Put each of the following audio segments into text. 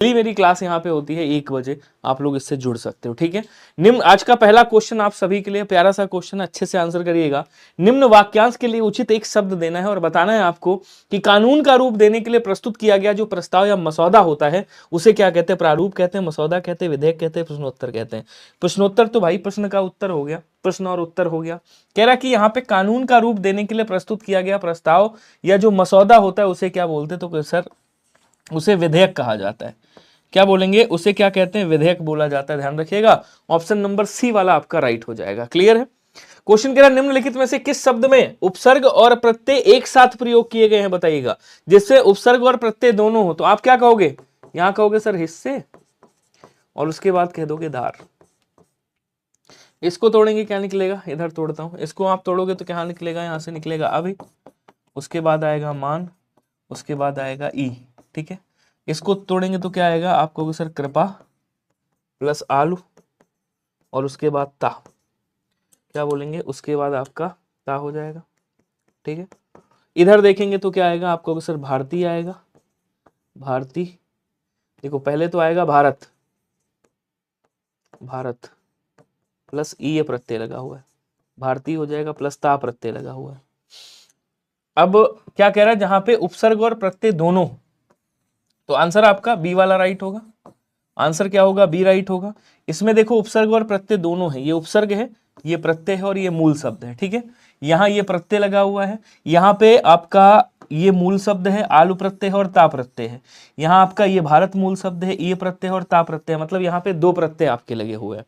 मेरी क्लास यहाँ पे होती है 1 बजे, आप लोग इससे जुड़ सकते हो, ठीक है। निम्न आज का पहला क्वेश्चन आप सभी के लिए प्यारा सा क्वेश्चन, अच्छे से आंसर करिएगा। निम्न वाक्यांश के लिए उचित एक शब्द देना है और बताना है आपको कि कानून का रूप देने के लिए प्रस्तुत किया गया जो प्रस्ताव या मसौदा होता है उसे क्या कहते हैं? प्रारूप कहते हैं, मसौदा कहते हैं, विधेयक कहते हैं, प्रश्नोत्तर कहते हैं। प्रश्नोत्तर तो भाई प्रश्न का उत्तर हो गया, प्रश्न और उत्तर हो गया। कह रहा कि यहाँ पे कानून का रूप देने के लिए प्रस्तुत किया गया प्रस्ताव या जो मसौदा होता है उसे क्या बोलते हैं? तो सर उसे विधेयक कहा जाता है। क्या बोलेंगे? उसे क्या कहते हैं? विधेयक बोला जाता है। ध्यान रखिएगा, ऑप्शन नंबर सी वाला आपका राइट हो जाएगा। क्लियर है? क्वेश्चन कह रहा निम्नलिखित में से किस शब्द में उपसर्ग और प्रत्यय एक साथ प्रयोग किए गए हैं बताइएगा, जिससे उपसर्ग और प्रत्यय दोनों हो। तो आप क्या कहोगे? यहां कहोगे सर हिस्से, और उसके बाद कह दोगे धार। इसको तोड़ेंगे क्या निकलेगा? इधर तोड़ता हूं, इसको आप तोड़ोगे तो क्या निकलेगा? यहां से निकलेगा अभी, उसके बाद आएगा मान, उसके बाद आएगा ई, ठीक है। इसको तोड़ेंगे तो क्या आएगा? आप कहोगे सर कृपा प्लस आलू, और उसके बाद ता। क्या बोलेंगे? उसके बाद आपका ता हो जाएगा, ठीक है। इधर देखेंगे तो क्या आएगा? आप कहोगे सर भारतीय आएगा, भारती। देखो पहले तो आएगा भारत, भारत प्लस ई ये प्रत्यय लगा हुआ है, भारतीय हो जाएगा, प्लस ता प्रत्यय लगा हुआ है। अब क्या कह रहा है? जहां पे उपसर्ग और प्रत्यय दोनों, तो आंसर आपका बी वाला राइट होगा। आंसर क्या होगा? बी राइट होगा। इसमें देखो उपसर्ग और प्रत्यय दोनों है, ये उपसर्ग है, ये प्रत्यय है, और ये मूल शब्द है, ठीक है। यहाँ ये प्रत्यय लगा हुआ है, यहाँ पे आपका ये मूल शब्द है, आलू प्रत्यय है और ता प्रत्यय है। यहाँ आपका ये भारत मूल शब्द है, ये प्रत्यय और ता प्रत्यय, मतलब यहाँ पे 2 प्रत्यय आपके लगे हुए हैं।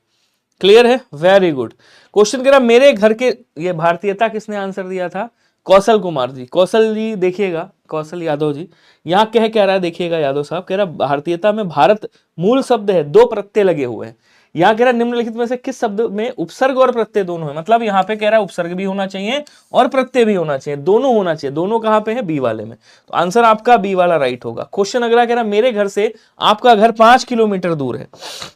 क्लियर है? Very good. क्वेश्चन कह रहा मेरे घर के, ये भारतीयता किसने आंसर दिया था? कौशल कुमार जी। कौशल जी देखिएगा, कौशल यादव जी यहाँ कह रहा है, देखिएगा यादव साहब कह रहा भारतीयता में भारत मूल शब्द है, 2 प्रत्यय लगे हुए हैं। यहाँ कह रहा निम्नलिखित में से किस शब्द में उपसर्ग और प्रत्यय दोनों है? मतलब यहाँ पे कह रहा है उपसर्ग भी होना चाहिए और प्रत्यय भी होना चाहिए, दोनों होना चाहिए। दोनों कहाँ पे है? बी वाले में। तो आंसर आपका बी वाला राइट होगा। क्वेश्चन अगला कह रहा मेरे घर से आपका घर 5 किलोमीटर दूर है।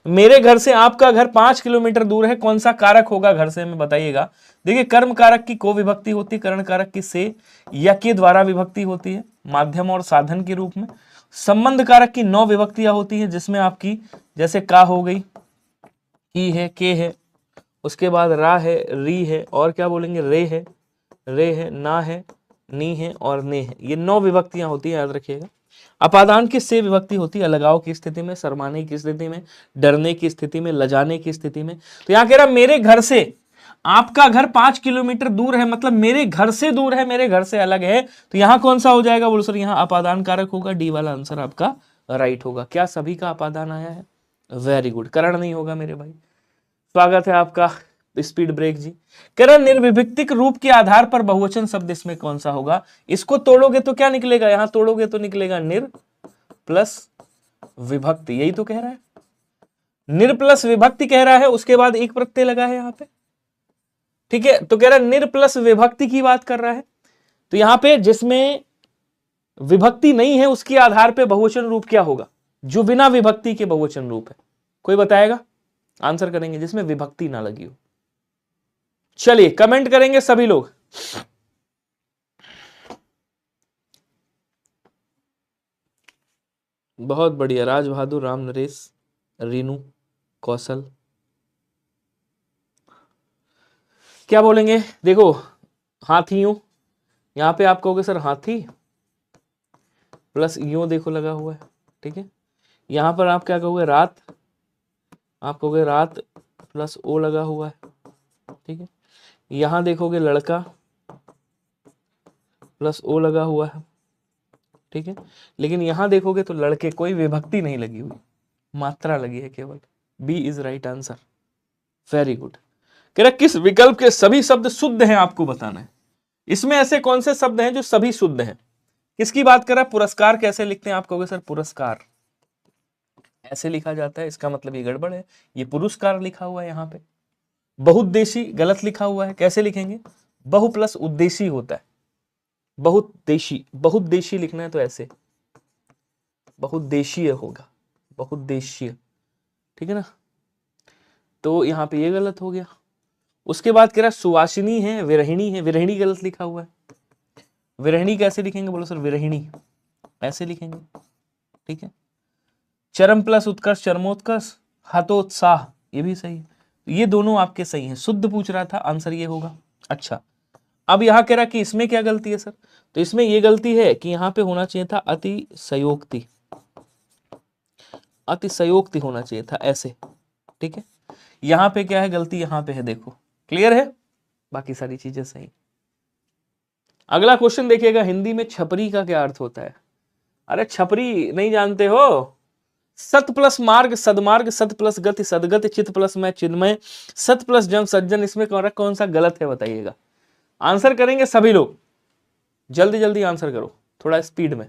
मेरे घर से आपका घर 5 किलोमीटर दूर है, कौन सा कारक होगा घर से में? बताइएगा। देखिए कर्म कारक की को विभक्ति होती है, करण कारक की से या के द्वारा विभक्ति होती है माध्यम और साधन के रूप में। संबंध कारक की 9 विभक्तियां होती है, जिसमें आपकी जैसे का हो गई, की है, के है, उसके बाद रा है, री है, और क्या बोलेंगे? रे है, ना है, नी है और ने है। ये 9 विभक्तियां होती है, याद रखिएगा। अपादान की से विभक्ति होती है अलगाव की स्थिति में, शर्माने की स्थिति में, डरने की स्थिति में, लजाने की स्थिति में। तो यहां कह रहा मेरे घर से आपका घर 5 किलोमीटर दूर है, मतलब मेरे घर से दूर है, मेरे घर से अलग है। तो यहां कौन सा हो जाएगा? बोलो सर यहाँ अपादान कारक होगा, डी वाला आंसर आपका राइट होगा। क्या सभी का अपादान आया है? Very good. करण नहीं होगा मेरे भाई। स्वागत है आपका स्पीड ब्रेक जी। कह रहा निर्विभक्तिक रूप के आधार पर बहुवचन शब्द इसमें कौन सा होगा? इसको तोड़ोगे तो क्या निकलेगा? यहां तोड़ोगे तो निकलेगा निर प्लस विभक्ति, यही तो कह रहा है। निर प्लस विभक्ति कह रहा है, उसके बाद एक प्रत्यय लगा है यहां पे, ठीक है। तो कह रहा है निर प्लस विभक्ति की बात कर रहा है। तो यहां पे जिसमें विभक्ति नहीं है उसके आधार पे बहुवचन रूप क्या होगा? जो बिना विभक्ति के बहुवचन रूप है, कोई बताएगा? आंसर करेंगे जिसमें विभक्ति ना लगी हो। चलिए कमेंट करेंगे सभी लोग। बहुत बढ़िया। राज बहादुर, राम नरेश, रीनू, कौशल, क्या बोलेंगे? देखो हाथियों, यहां पे आप कहोगे सर हाथी प्लस यूं देखो लगा हुआ है, ठीक है। यहां पर आप क्या कहोगे? रात, आप कहोगे रात प्लस ओ लगा हुआ है, ठीक है। यहां देखोगे लड़का प्लस ओ लगा हुआ है, ठीक है। लेकिन यहां देखोगे तो लड़के, कोई विभक्ति नहीं लगी हुई, मात्रा लगी है केवल। B is right answer. Very good. कह रहा किस विकल्प के सभी शब्द शुद्ध हैं आपको बताना है। इसमें ऐसे कौन से शब्द हैं जो सभी शुद्ध हैं? किसकी बात कर रहा है? पुरस्कार कैसे लिखते हैं? आप कहोगे सर पुरस्कार ऐसे लिखा जाता है, इसका मतलब ये गड़बड़ है, ये पुरस्कार लिखा हुआ है यहाँ पे। बहुउद्देशी गलत लिखा हुआ है, कैसे लिखेंगे? बहु प्लस उद्देशी होता है, बहुउद्देशी, बहुउद्देशीय लिखना है तो ऐसे बहुउद्देशीय होगा, बहुउद्देशीय, ठीक है ना। तो यहाँ पे ये गलत हो गया। उसके बाद कह रहा सुवासिनी है, विरहिणी है, विरहिणी गलत लिखा हुआ है। विरहिणी कैसे लिखेंगे? बोलो सर विरहिणी ऐसे लिखेंगे, ठीक है। चरम प्लस उत्कर्ष चरमोत्कर्ष, हतोत्साह, ये भी सही है। तो ये दोनों आपके सही हैं। शुद्ध पूछ रहा था, आंसर ये होगा। अच्छा, अब यहां कह रहा कि इसमें क्या गलती है सर, तो इसमें ये गलती है कि यहां पे होना चाहिए था अतिशयोक्ति, अतिशयोक्ति होना चाहिए था ऐसे, ठीक है। यहां पे क्या है गलती, यहां पे है, देखो क्लियर है, बाकी सारी चीजें सही। अगला क्वेश्चन देखिएगा, हिंदी में छपरी का क्या अर्थ होता है? अरे छपरी नहीं जानते हो? सत प्लस मार्ग सदमार्ग, सत प्लस गति सदगति, चित प्लस मैं चिन्मय, सत प्लस जन सज्जन, इसमें कौन सा गलत है बताइएगा। आंसर करेंगे सभी लोग, जल्दी जल्दी आंसर करो, थोड़ा स्पीड में।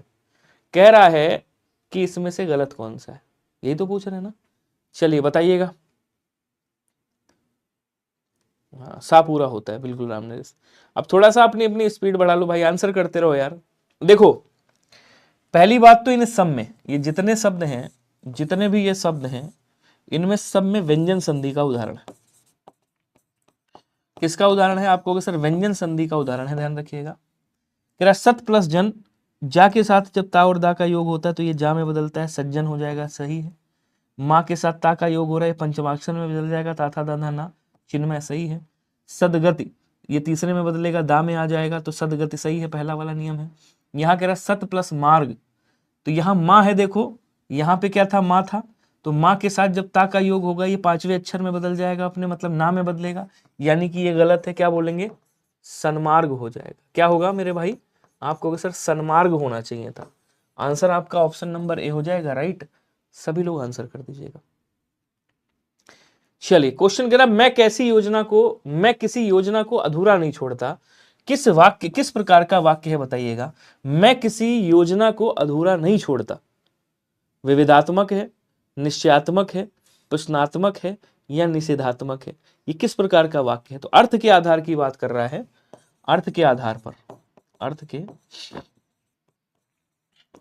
कह रहा है कि इसमें से गलत कौन सा है, यही तो पूछ रहे हैं ना, चलिए बताइएगा। हाँ, सा पूरा होता है, बिल्कुल राम नरेश। अब थोड़ा सा अपनी अपनी स्पीड बढ़ा लो भाई, आंसर करते रहो यार। देखो पहली बात तो इन सब में ये जितने शब्द हैं, जितने भी ये शब्द हैं, इनमें सब में व्यंजन संधि का उदाहरण है। किसका उदाहरण है? आपको सर व्यंजन संधि का उदाहरण है, ध्यान रखिएगा। तेरा सत प्लस जन, जा के साथ जब ता और दा का योग होता है तो ये जा में बदलता है, सज्जन हो जाएगा, सही है। माँ के साथ ता का योग हो रहा है, पंचमाक्षर में बदल जाएगा, ता था दा ना, चिन्मय सही है। सदगति ये तीसरे में बदलेगा, दा में आ जाएगा, तो सदगति सही है, पहला वाला नियम है। यहाँ कह रहा सत प्लस मार्ग, तो यहाँ माँ है, देखो यहाँ पे क्या था, माँ था, तो माँ के साथ जब ता का योग होगा ये पांचवें अक्षर में बदल जाएगा अपने, मतलब ना में बदलेगा, यानी कि ये गलत है। क्या बोलेंगे? सन्मार्ग हो जाएगा। क्या होगा मेरे भाई? आपको सर सन्मार्ग होना चाहिए था। आंसर आपका ऑप्शन नंबर ए हो जाएगा, राइट। सभी लोग आंसर कर दीजिएगा। चलिए क्वेश्चन कह रहा मैं किसी योजना को अधूरा नहीं छोड़ता। किस प्रकार का वाक्य है बताइएगा। मैं किसी योजना को अधूरा नहीं छोड़ता, विविधात्मक है, निश्चयात्मक है, प्रश्नात्मक है या निषेधात्मक है? ये किस प्रकार का वाक्य है? तो अर्थ के आधार की बात कर रहा है, अर्थ के आधार पर, अर्थ के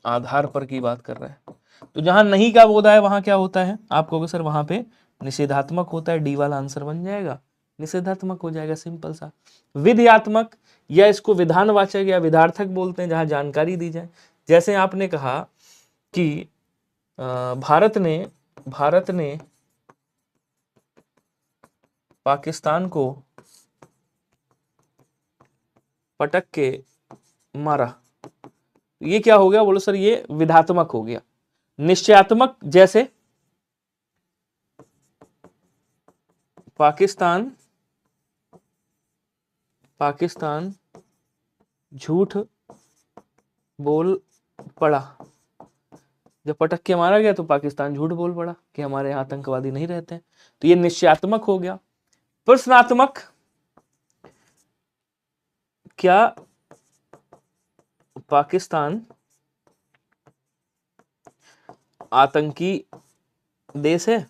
आधार पर की बात कर रहा है। तो जहां नहीं का बोधा है वहां क्या होता है? आप कहोगे सर वहां पे निषेधात्मक होता है, डी वाला आंसर बन जाएगा, निषेधात्मक हो जाएगा, सिंपल सा। विधयात्मक या इसको विधानवाचक या विधार्थक बोलते हैं, जहां जानकारी दी जाए। जैसे आपने कहा कि भारत ने पाकिस्तान को पटक के मारा, ये क्या हो गया? बोलो सर ये विधात्मक हो गया। निश्चयात्मक जैसे पाकिस्तान झूठ बोल पड़ा, जब पटक के मारा गया तो पाकिस्तान झूठ बोल पड़ा कि हमारे यहाँ आतंकवादी नहीं रहते हैं, तो ये निश्चयात्मक हो गया। प्रश्नात्मक, क्या पाकिस्तान आतंकी देश है?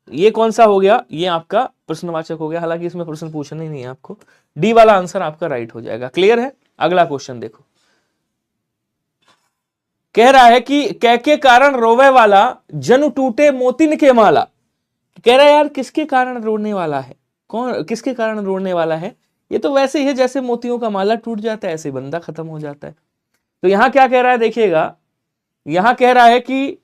ये कौन सा हो गया? ये आपका प्रश्नवाचक हो गया, हालांकि इसमें प्रश्न पूछना ही नहीं है आपको, डी वाला आंसर आपका राइट हो जाएगा। क्लियर है? अगला क्वेश्चन देखो, कह रहा है कि कै के कारण रोवे वाला जन टूटे मोतिन के माला। कह रहा है यार किसके कारण रोने वाला है, कौन किसके कारण रोने वाला है? ये तो वैसे ही है जैसे मोतियों का माला टूट जाता है, ऐसे बंदा खत्म हो जाता है। तो यहां क्या कह रहा है देखिएगा, यहां कह रहा है कि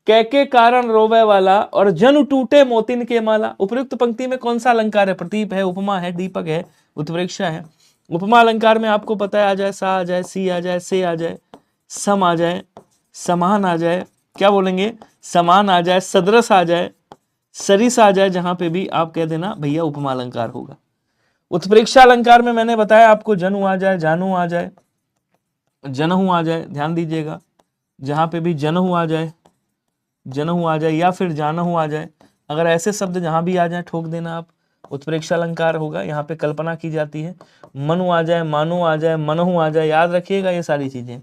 कै के कारण रोवे वाला और जन टूटे मोतिन के माला। उपयुक्त पंक्ति में कौन सा अलंकार है? प्रतीप है, उपमा है, दीपक है, उत्प्रेक्षा है। उपमा अलंकार में आपको पता है आ जाए सा आ जाए, सी आ जाए, से आ जाए, सम आ जाए, समान आ जाए, क्या बोलेंगे? समान आ जाए, सदृश आ जाए, सरिस आ जाए, जहां पे भी आप कह देना भैया उपमा अलंकार होगा। उत्प्रेक्षा अलंकार में मैंने बताया आपको जनु आ जाए, जानू आ जाए, जनहु आ जाए, ध्यान दीजिएगा, जहां पे भी जनहु आ जाए, जनहु आ जाए या फिर जानहु आ जाए, अगर ऐसे शब्द जहां भी आ जाए ठोक देना आप, उत्प्रेक्षा अलंकार होगा। यहाँ पे कल्पना की जाती है, मनु आ जाए, मानो आ जाए, मनहु आ जाए, याद रखिएगा ये सारी चीजें,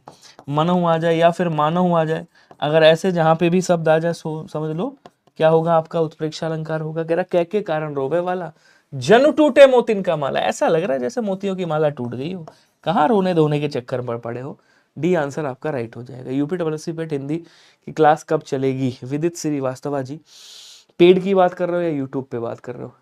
मनहु आ जाए या फिर मानहु आ जाए, अगर ऐसे जहां पे भी शब्द आ जाए समझ लो क्या होगा आपका उत्प्रेक्षा अलंकार होगा। कह रहा कै के कारण रोवे वाला जन टूटे मोतिन का माला। ऐसा लग रहा है जैसे मोतियों की माला टूट गई हो, कहाँ रोने धोने के चक्कर पर पड़े हो। डी आंसर आपका राइट हो जाएगा। यूपी पेट हिंदी की क्लास कब चलेगी? विदित श्रीवास्तवा जी, पेड की बात कर रहे हो या यूट्यूब पे बात कर रहे हो?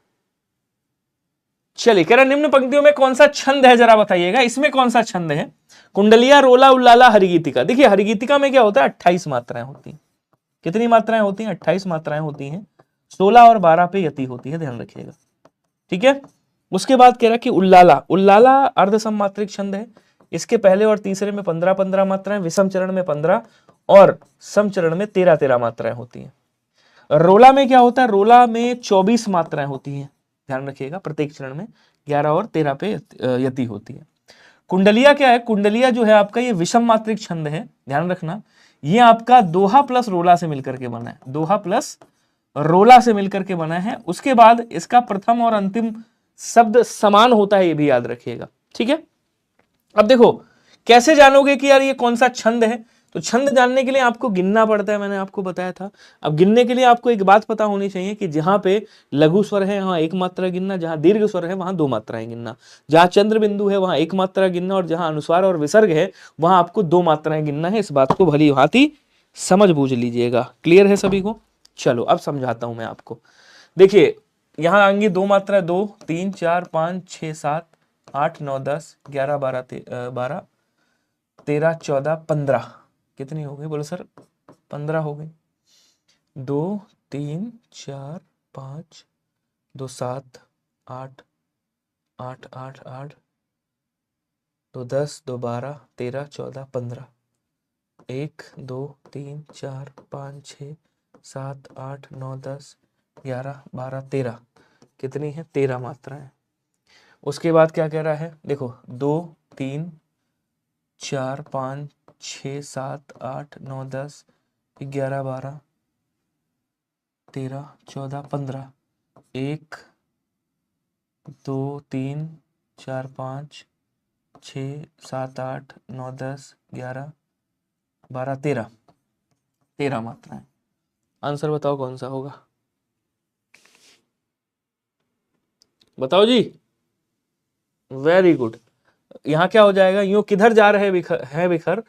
चलिए, कह रहा निम्न पंक्तियों में कौन सा छंद है जरा बताइएगा, इसमें कौन सा छंद है? कुंडलिया, रोला, उल्लाला, हरिगीतिका। देखिए हरिगीतिका में क्या होता है, 28 मात्राएं होती हैं। कितनी मात्राएं होती हैं? 28 मात्राएं होती हैं। 16 और 12 पे यति होती है, ध्यान रखिएगा, ठीक है। उसके बाद कह रहा कि उल्लाला, उल्लाला अर्ध सममात्रिक छंद है। इसके पहले और तीसरे में 15-15 मात्राएं, विषम चरण में 15 और सम चरण में 13-13 मात्राएं होती हैं। रोला में क्या होता है? रोला में 24 मात्राएं होती हैं, ध्यान रखिएगा। प्रत्येक चरण में 11 और 13 पे यति होती है। कुंडलिया क्या है? कुंडलिया जो है आपका ये विषम मात्रिक छंद है, ध्यान रखना। ये आपका दोहा प्लस रोला से मिलकर के बना है, दोहा प्लस रोला से मिलकर के बना है। उसके बाद इसका प्रथम और अंतिम शब्द समान होता है, ये भी याद रखिएगा, ठीक है। अब देखो कैसे जानोगे कि यार ये कौन सा छंद है? तो छंद जानने के लिए आपको गिनना पड़ता है, मैंने आपको बताया था। अब गिनने के लिए आपको एक बात पता होनी चाहिए कि जहां पे लघु स्वर है वहां एक मात्रा गिनना, जहां दीर्घ स्वर है वहां 2 मात्राएं गिनना, जहां चंद्र बिंदु है वहां 1 मात्रा गिनना, और जहां अनुस्वार और विसर्ग है वहां आपको 2 मात्राएं गिनना है। इस बात को भली भांति समझ बूझ लीजिएगा। क्लियर है सभी को? चलो अब समझाता हूं मैं आपको। देखिए यहां आएंगे 2 मात्रा, 2, 3, 4, 5, 6, 7, 8, 9, 10, 11, 12, 13, 14, 15। कितनी हो गई? बोलो सर 15 हो गई। 2, 3, 4, 5, 2, 7, 8, 8, 8, 8, 2, 10, 2, 12, 13, 14, 15। 1, 2, 3, 4, 5, 6, 7, 8, 9, 10, 11, 12, 13। कितनी है? 13 मात्राएं। उसके बाद क्या कह रहा है? देखो 2, 3, 4, 5, 6, 7, 8, 9, 10, 11, 12, 13, 14, 15। 1, 2, 3, 4, 5, 6, 7, 8, 9, 10, 11, 12, 13। 13 मात्राएं। आंसर बताओ कौन सा होगा? बताओ जी। Very good. यहां क्या हो जाएगा? यूं किधर जा रहे हैं बिखर,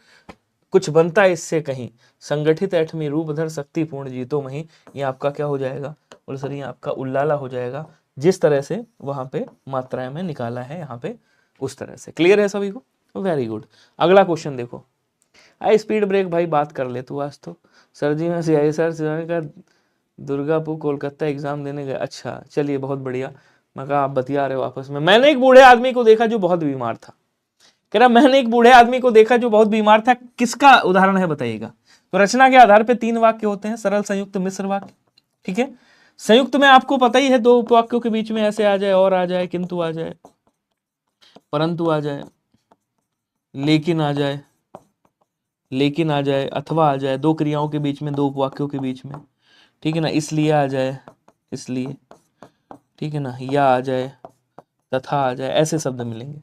कुछ बनता इससे कहीं, संगठित ऐठमी रूपधर शक्तिपूर्ण जीतो मही। ये आपका क्या हो जाएगा? बोले सर ये आपका उल्लाला हो जाएगा, जिस तरह से वहां पे मात्राएं में निकाला है यहाँ पे उस तरह से। क्लियर है सभी को? Very good. अगला क्वेश्चन देखो। आई स्पीड ब्रेक भाई, बात कर ले तू आज तो। सर जी मैं CI सर का दुर्गापुर कोलकाता एग्जाम देने गया। अच्छा चलिए बहुत बढ़िया। मैं कहा आप बतिया रहे हो आपस में। मैंने एक बूढ़े आदमी को देखा जो बहुत बीमार था। कह रहा मैंने एक बूढ़े आदमी को देखा जो बहुत बीमार था। किसका उदाहरण है बताइएगा? तो रचना के आधार पे 3 वाक्य होते हैं, सरल, संयुक्त, मिश्र वाक्य, ठीक है। संयुक्त में आपको पता ही है 2 उपवाक्यों के बीच में ऐसे आ जाए, और आ जाए, किंतु आ जाए, परंतु आ जाए, लेकिन आ जाए, लेकिन आ जाए, अथवा आ जाए, 2 क्रियाओं के बीच में, 2 उपवाक्यों के बीच में, ठीक है ना। इसलिए आ जाए, इसलिए, ठीक है ना, या आ जाए, तथा आ जाए, ऐसे शब्द मिलेंगे।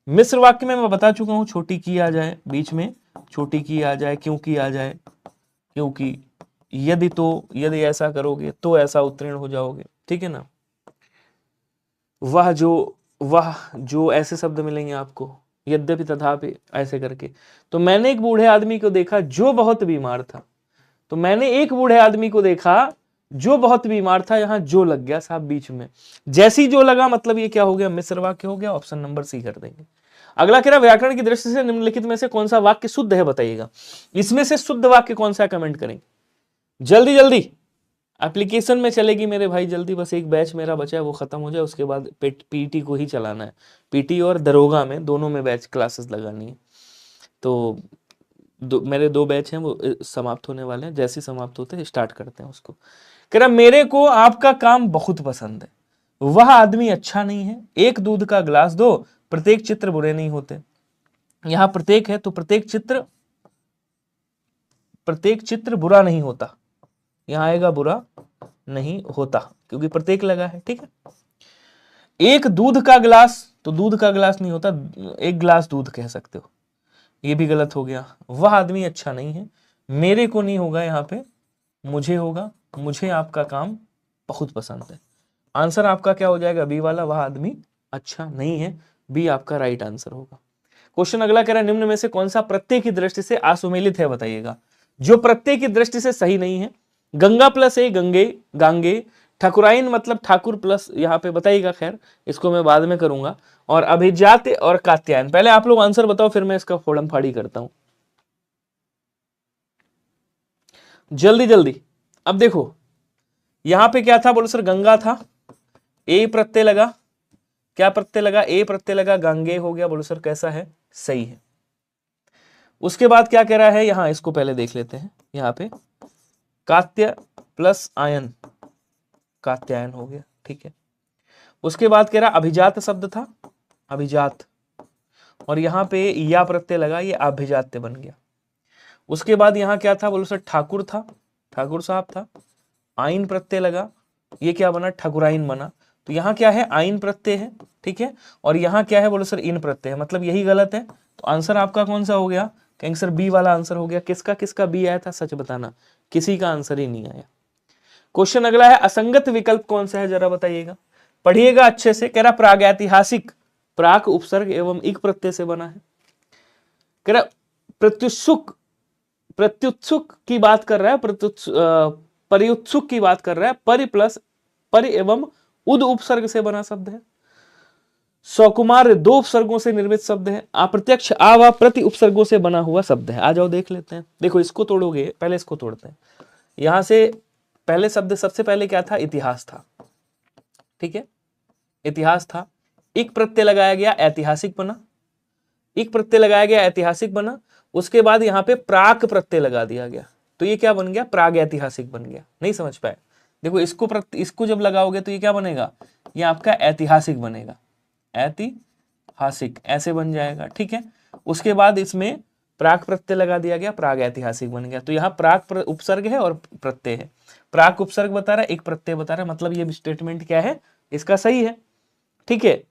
मिश्र वाक्य में मैं बता चुका हूं, छोटी की आ जाए बीच में, छोटी की आ जाए, क्योंकि आ जाए, क्योंकि, यदि तो, यदि ऐसा करोगे तो ऐसा उत्तीर्ण हो जाओगे, ठीक है ना। वह जो ऐसे शब्द मिलेंगे आपको, यद्यपि, तथापि, ऐसे करके। तो मैंने एक बूढ़े आदमी को देखा जो बहुत बीमार था। तो मैंने एक बूढ़े आदमी को देखा जो बहुत बीमार था, यहां जो लग गया साहब बीच में। जैसी जो लगा मतलब ये क्या हो गया? मिश्र वाक्य हो गया। ऑप्शन नंबर सी कर देंगे। अगला कह रहा व्याकरण की दृष्टि से निम्नलिखित में से कौन सा वाक्य शुद्ध है बताइएगा। इसमें से शुद्ध वाक्य कौन सा? कमेंट करेंगे जल्दी जल्दी। एप्लीकेशन में चलेगी मेरे भाई जल्दी, बस एक बैच मेरा बचा है वो खत्म हो जाए, उसके बाद पीटी को ही चलाना है। पीटी और दरोगा में दोनों में बैच क्लासेस लगानी है। तो मेरे 2 बैच हैं वो समाप्त होने वाले हैं। जैसे समाप्त होते हैं स्टार्ट करते हैं उसको। कह रहा मेरे को आपका काम बहुत पसंद है। वह आदमी अच्छा नहीं है। एक दूध का गिलास दो। प्रत्येक चित्र बुरे नहीं होते। यहां प्रत्येक है तो प्रत्येक चित्र बुरा नहीं होता। यहां आएगा बुरा नहीं होता क्योंकि प्रत्येक लगा है, ठीक है। एक दूध का गिलास, तो दूध का गिलास नहीं होता, एक गिलास दूध कह सकते हो, ये भी गलत हो गया। वह आदमी अच्छा नहीं है, मेरे को नहीं होगा, यहाँ पे मुझे होगा। मुझे आपका काम बहुत पसंद है। आंसर आपका क्या हो जाएगा? बी वाला, वह आदमी अच्छा नहीं है। बी आपका राइट आंसर होगा। क्वेश्चन अगला कह रहा है निम्न में से कौन सा प्रत्यय की दृष्टि से असुमेलित है बताइएगा। जो प्रत्यय की दृष्टि से सही नहीं है, गंगा प्लस ए गंगे, गांगे, ठकुराइन मतलब ठाकुर प्लस यहाँ पे बताइएगा, खैर इसको मैं बाद में करूंगा। और अभिजात और कात्यायन, पहले आप लोग आंसर बताओ फिर मैं इसका फोड़म फाड़ी करता हूं, जल्दी जल्दी। अब देखो यहां पे क्या था, बोलो सर गंगा था, ए प्रत्यय लगा, क्या प्रत्यय लगा, ए प्रत्यय लगा, गंगे हो गया, बोलो सर कैसा है, सही है। उसके बाद क्या कह रहा है यहां, इसको पहले देख लेते हैं, यहां पे कात्य प्लस आयन, कात्यायन हो गया, ठीक है। उसके बाद कह रहा अभिजात शब्द था, अभिजात, और यहां पे या प्रत्यय लगा, ये अभिजात्य बन गया। उसके बाद यहां क्या था, बोलो सर ठाकुर था, ठाकुर साहब था, आइन प्रत्यय लगा, ये क्या बना, ठकुराइन बना। तो यहाँ क्या है, आइन प्रत्यय है, ठीक है, और यहाँ क्या है, बोलो सर इन प्रत्यय है, मतलब यही गलत है। तो आंसर आपका कौन सा हो गया, कहेंगे सर बी वाला आंसर हो गया। किसका किसका बी आया था, सच बताना, किसी का आंसर ही नहीं आया। क्वेश्चन अगला है, असंगत विकल्प कौन सा है, जरा बताइएगा, पढ़िएगा अच्छे से। कह रहा प्रागैतिहासिक, प्राक उपसर्ग एवं इक प्रत्यय से बना है। कह रहा प्रत्युत्सुक, प्रत्युत्सुक की बात कर रहा है, परिउत्सुक की बात कर रहा है, परि प्लस परि एवं उद उपसर्ग से बना शब्द है। सकुमार दो उपसर्गों से निर्मित शब्द है। अप्रत्यक्ष आ व प्रति उपसर्गों से बना हुआ शब्द है। आ जाओ देख लेते हैं। देखो इसको तोड़ोगे, पहले इसको तोड़ते हैं। यहां से पहले शब्द, सबसे पहले क्या था, इतिहास था, ठीक है, इतिहास था। एक प्रत्यय लगाया गया, ऐतिहासिक बना, एक प्रत्यय लगाया गया, ऐतिहासिक बना। उसके बाद यहाँ पे प्राक प्रत्यय लगा दिया गया, तो ये क्या बन गया, प्राग ऐतिहासिक बन गया। नहीं समझ पाए, देखो इसको जब लगाओगे तो ये क्या बनेगा, ये आपका ऐतिहासिक बनेगा, ऐतिहासिक ऐसे बन जाएगा, ठीक है। उसके बाद इसमें प्राक प्रत्यय लगा दिया गया, प्राग ऐतिहासिक बन गया। तो यहाँ प्राक उपसर्ग है और प्रत्यय है। प्राक उपसर्ग बता रहा है, एक प्रत्यय बता रहा है, मतलब ये स्टेटमेंट क्या है, इसका सही है, ठीक है।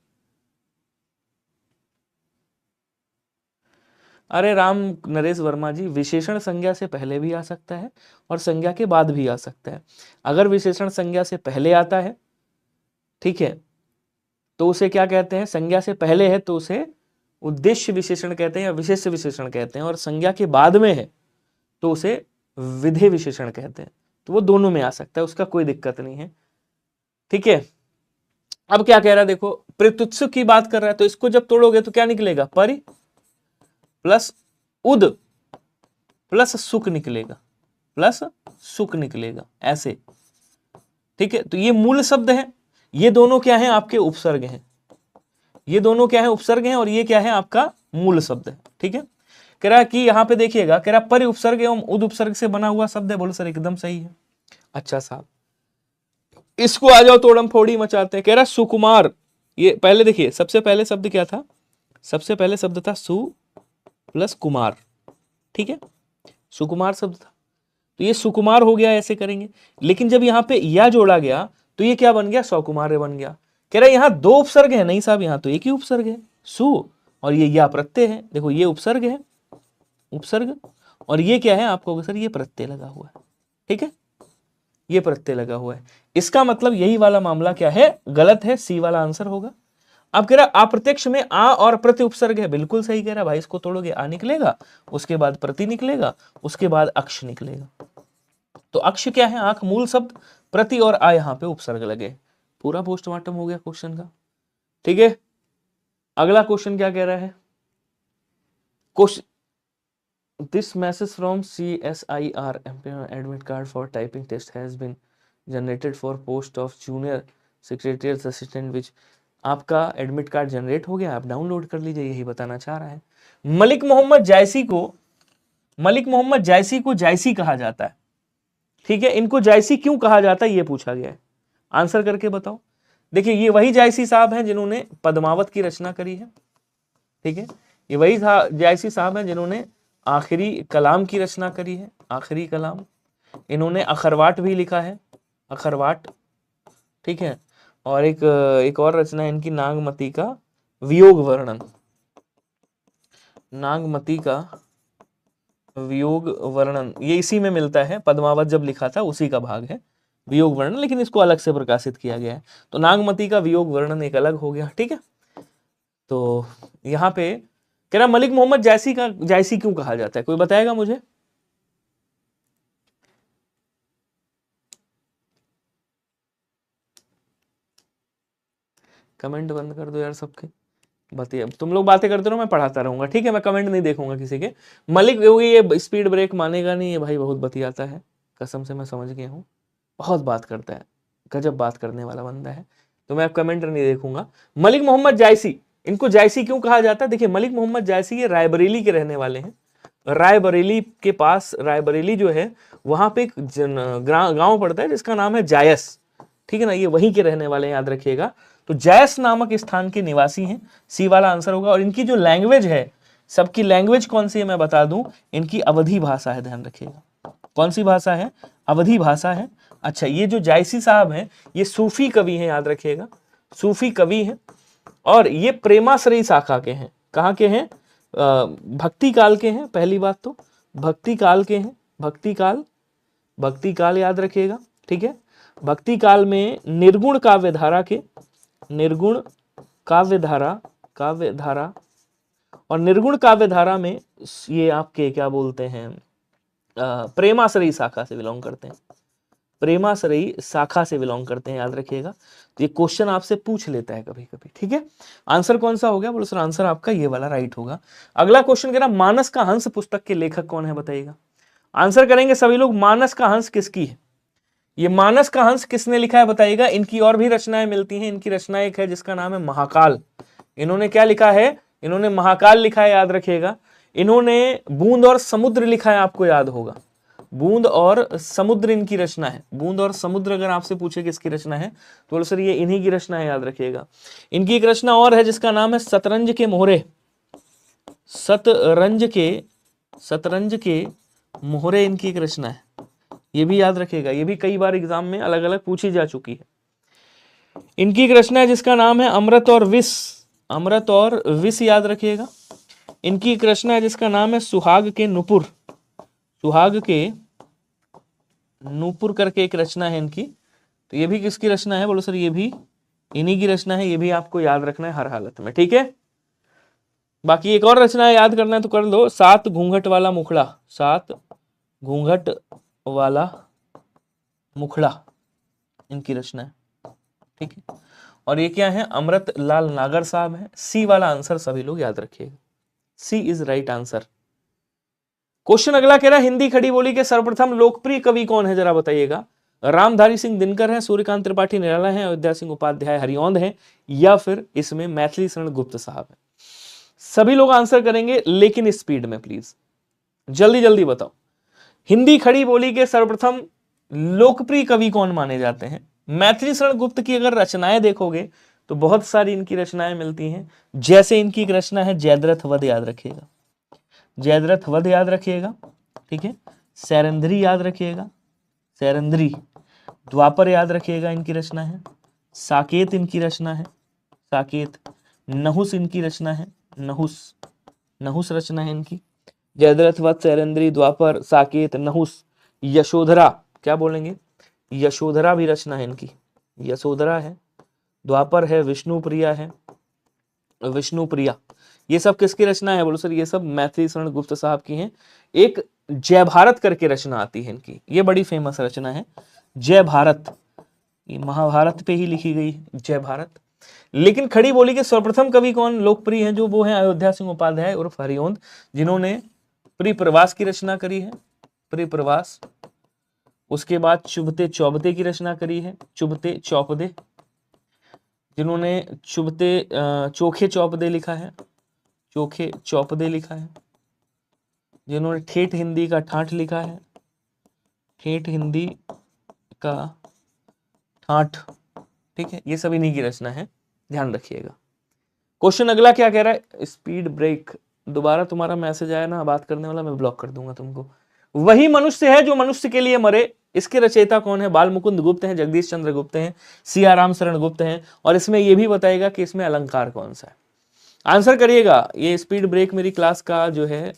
अरे राम नरेश वर्मा जी, विशेषण संज्ञा से पहले भी आ सकता है और संज्ञा के बाद भी आ सकता है। अगर विशेषण संज्ञा से पहले आता है, ठीक है, तो उसे क्या कहते हैं, संज्ञा से पहले है तो उसे उद्देश्य विशेषण कहते हैं या विशेष्य विशेषण कहते हैं, और संज्ञा के बाद में है तो उसे विधेय विशेषण कहते हैं। तो वो दोनों में आ सकता है, उसका कोई दिक्कत नहीं है, ठीक है। अब क्या कह रहा है, देखो प्रत्युत्सुक की बात कर रहा है, तो इसको जब तोड़ोगे तो क्या निकलेगा, परि प्लस उद प्लस सुख निकलेगा, प्लस सुख निकलेगा, ऐसे, ठीक है। तो ये मूल शब्द है, ये दोनों क्या है, आपके उपसर्ग हैं, ये दोनों क्या है, उपसर्ग हैं, और ये क्या है, आपका मूल शब्द है, ठीक है। कह रहा है कि यहां पे देखिएगा, कह रहा परि उपसर्ग एवं उद उपसर्ग से बना हुआ शब्द है। बोलो सर एकदम सही है। अच्छा साहब, इसको आ जाओ तोड़म फोड़ी मचाते हैं। कह रहा सुकुमार, ये पहले देखिए, सबसे पहले शब्द क्या था, सबसे पहले शब्द था सु प्लस कुमार, ठीक है, सुकुमार शब्द था, तो ये सुकुमार हो गया, ऐसे करेंगे। लेकिन जब यहाँ पे या जोड़ा गया तो ये क्या बन गया, सौकुमार बन गया। कह रहा है यहाँ दो उपसर्ग है, नहीं साहब यहाँ तो एक ही उपसर्ग है, सु, और ये या प्रत्यय है। देखो ये उपसर्ग है, उपसर्ग, और ये क्या है, आपको सर ये प्रत्यय लगा हुआ है, ठीक है, ये प्रत्यय लगा हुआ है। इसका मतलब यही वाला मामला क्या है, गलत है, सी वाला आंसर होगा। अब कह रहा अप्रत्यक्ष में आ और प्रति उपसर्ग है, बिल्कुल सही कह रहा भाई। इसको तोड़ोगे, आ निकलेगा, उसके बाद प्रति निकलेगा, उसके बाद अक्ष निकलेगा। तो अक्ष क्या है, आंख मूल शब्द, प्रति और आ यहां पे उपसर्ग लगे। पूरा पोस्टमार्टम हो गया क्वेश्चन का, ठीक है। अगला क्वेश्चन क्या कह रहा है, question, this message from CSIR admit card for typing test has been generated for post of junior secretariat assistant which, आपका एडमिट कार्ड जनरेट हो गया, आप डाउनलोड कर लीजिए, यही बताना चाह रहा है। मलिक मोहम्मद जायसी को, मलिक मोहम्मद जायसी को जायसी कहा जाता है, ठीक है। इनको जायसी क्यों कहा जाता है, ये पूछा गया है, आंसर करके बताओ। देखिए ये वही जायसी साहब हैं जिन्होंने पद्मावत की रचना करी है, ठीक है। ये वही जायसी साहब हैं जिन्होंने आखिरी कलाम की रचना करी है, आखिरी कलाम। इन्होंने अखरवाट भी लिखा है, अखरवाट, ठीक है। और एक और रचना है इनकी, नागमती का वियोग वर्णन, नागमती का वियोग वर्णन, ये इसी में मिलता है, पद्मावत जब लिखा था उसी का भाग है वियोग वर्णन, लेकिन इसको अलग से प्रकाशित किया गया है। तो नागमती का वियोग वर्णन एक अलग हो गया, ठीक है। तो यहाँ पे कह रहा मलिक मोहम्मद जायसी का जायसी क्यों कहा जाता है, कोई बताएगा मुझे। कमेंट बंद कर दो यार सबके, बताइए तुम लोग बातें करते रहो, मैं पढ़ाता रहूंगा, ठीक है। मैं कमेंट नहीं देखूंगा किसी के। मलिक योगी ये स्पीड ब्रेक मानेगा नहीं, ये भाई बहुत बतियाता है, कसम से मैं समझ गया हूँ, बहुत बात करता है, गजब बात करने वाला बंदा है, तो मैं अब कमेंट नहीं देखूंगा। मलिक मोहम्मद जायसी, इनको जायसी क्यों कहा जाता है? देखिए मलिक मोहम्मद जायसी ये रायबरेली के रहने वाले हैं। रायबरेली के पास, रायबरेली जो है वहां पे एक गांव पड़ता है जिसका नाम है जायस, ठीक है ना, ये वहीं के रहने वाले हैं, याद रखिएगा। तो जायस नामक स्थान के निवासी हैं, सी वाला आंसर होगा। और इनकी जो लैंग्वेज है, सबकी लैंग्वेज कौन सी है मैं बता दूं, इनकी अवधी भाषा है, ध्यान रखिएगा। कौन सी भाषा है? अवधी भाषा है। अच्छा, ये जो जायसी साहब हैं ये सूफी कवि हैं, याद रखिएगा, सूफी कवि हैं, और ये प्रेमाश्रयी शाखा के हैं। कहाँ के हैं? भक्ति काल के हैं, पहली बात तो भक्ति काल के हैं, भक्ति काल, भक्ति काल याद रखिएगा, ठीक है। भक्ति काल में निर्गुण काव्य धारा के, निर्गुण काव्य धारा, काव्य धारा, और निर्गुण काव्य धारा में ये आपके क्या बोलते हैं, प्रेमाश्रयी शाखा से बिलोंग करते हैं, प्रेमाश्रयी शाखा से बिलोंग करते हैं, याद रखिएगा। तो ये क्वेश्चन आपसे पूछ लेता है कभी कभी, ठीक है। आंसर कौन सा हो गया? बोलो सर आंसर आपका ये वाला राइट होगा। अगला क्वेश्चन कह रहा मानस का हंस पुस्तक के लेखक कौन है, बताइएगा। आंसर करेंगे सभी लोग, मानस का हंस किसकी है? ये मानस का हंस किसने लिखा है बताइएगा। इनकी और भी रचनाएं मिलती हैं, इनकी रचना एक है जिसका नाम है महाकाल। इन्होंने क्या लिखा है? इन्होंने महाकाल लिखा है, याद रखिएगा। इन्होंने बूंद और समुद्र लिखा है, आपको याद होगा, बूंद और समुद्र इनकी रचना है। बूंद और समुद्र अगर आपसे पूछे किसकी रचना है तो बोलो सर ये इन्हीं की रचना है, याद रखिएगा। इनकी एक रचना और है जिसका नाम है शतरंज के मोहरे, शतरंज के मोहरे इनकी एक रचना है, ये भी याद रखिएगा, ये भी कई बार एग्जाम में अलग अलग पूछी जा चुकी है। इनकी एक रचना है जिसका नाम है अमृत और विष, अमृत और विष याद रखिएगा। इनकी एक रचना है जिसका नाम है सुहाग के नुपुर, सुहाग के नूपुर करके एक रचना है इनकी। तो ये भी किसकी रचना है? बोलो सर ये भी इन्हीं की रचना है, ये भी आपको याद रखना है हर हालत में, ठीक है। बाकी एक और रचना याद करना है तो कर लो, सात घूंघट वाला मुखड़ा, सात घूंघट वाला मुखड़ा इनकी रचना है, ठीक है। और ये क्या है? अमृत लाल नागर साहब है। सी वाला आंसर सभी लोग याद रखिएगा, सी इज राइट आंसर। क्वेश्चन अगला कह रहा है हिंदी खड़ी बोली के सर्वप्रथम लोकप्रिय कवि कौन है, जरा बताइएगा। रामधारी सिंह दिनकर है, सूर्यकांत त्रिपाठी निराला है, अयोध्या सिंह उपाध्याय हरिऔंध है, या फिर इसमें मैथिली शरण गुप्त साहब है। सभी लोग आंसर करेंगे लेकिन स्पीड में प्लीज, जल्दी जल्दी बताओ। हिंदी खड़ी बोली के सर्वप्रथम लोकप्रिय कवि कौन माने जाते हैं? मैथिली शरण गुप्त की अगर रचनाएं देखोगे तो बहुत सारी इनकी रचनाएं मिलती हैं, जैसे इनकी एक रचना है जयद्रथ वध, याद रखिएगा, जयद्रथ वध याद रखिएगा, ठीक है। सैरंध्री याद रखिएगा, सैरंध्री, द्वापर याद रखिएगा इनकी रचना है, साकेत इनकी रचना है, साकेत, नहुस इनकी रचना है, नहुस, नहुस रचना है इनकी। जयद्रथ वध, सैरंध्री, द्वापर, साकेत, नहुस, यशोधरा, क्या बोलेंगे? यशोधरा भी रचना है इनकी, यशोधरा है, द्वापर है, विष्णुप्रिया है, विष्णुप्रिया, ये सब किसकी रचना है? बोलो सर ये सब मैथिली शरण गुप्त साहब की हैं। एक जय भारत करके रचना आती है इनकी, ये बड़ी फेमस रचना है, जय भारत, ये महाभारत पे ही लिखी गई जय भारत। लेकिन खड़ी बोली के सर्वप्रथम कवि कौन लोकप्रिय हैं? जो वो हैं अयोध्या सिंह उपाध्याय उर्फ हरिऔंध, जिन्होंने परिप्रवास की रचना करी है, परिप्रवास। उसके बाद चुभते चौबते की रचना करी है, चुभते चौपदे, जिन्होंने चुभते चोखे चौपदे लिखा है, चोखे चौपदे लिखा है, जिन्होंने ठेठ हिंदी का ठाठ लिखा है, ठेठ हिंदी का ठाठ, ठीक है। ये सब इन्हीं की रचना है, ध्यान रखिएगा। क्वेश्चन अगला क्या कह रहा है? स्पीड ब्रेक, दोबारा तुम्हारा मैसेज आया ना बात करने वाला, मैं ब्लॉक कर दूंगा तुमको। वही मनुष्य है जो मनुष्य के लिए मरे, इसके रचयिता कौन है? बाल मुकुंद गुप्त हैं, जगदीश चंद्र गुप्त हैं, सियाराम शरण गुप्त हैं, और इसमें यह भी बताएगा कि इसमें अलंकार कौन सा है। आंसर करिएगा। ये स्पीड ब्रेक मेरी क्लास का जो है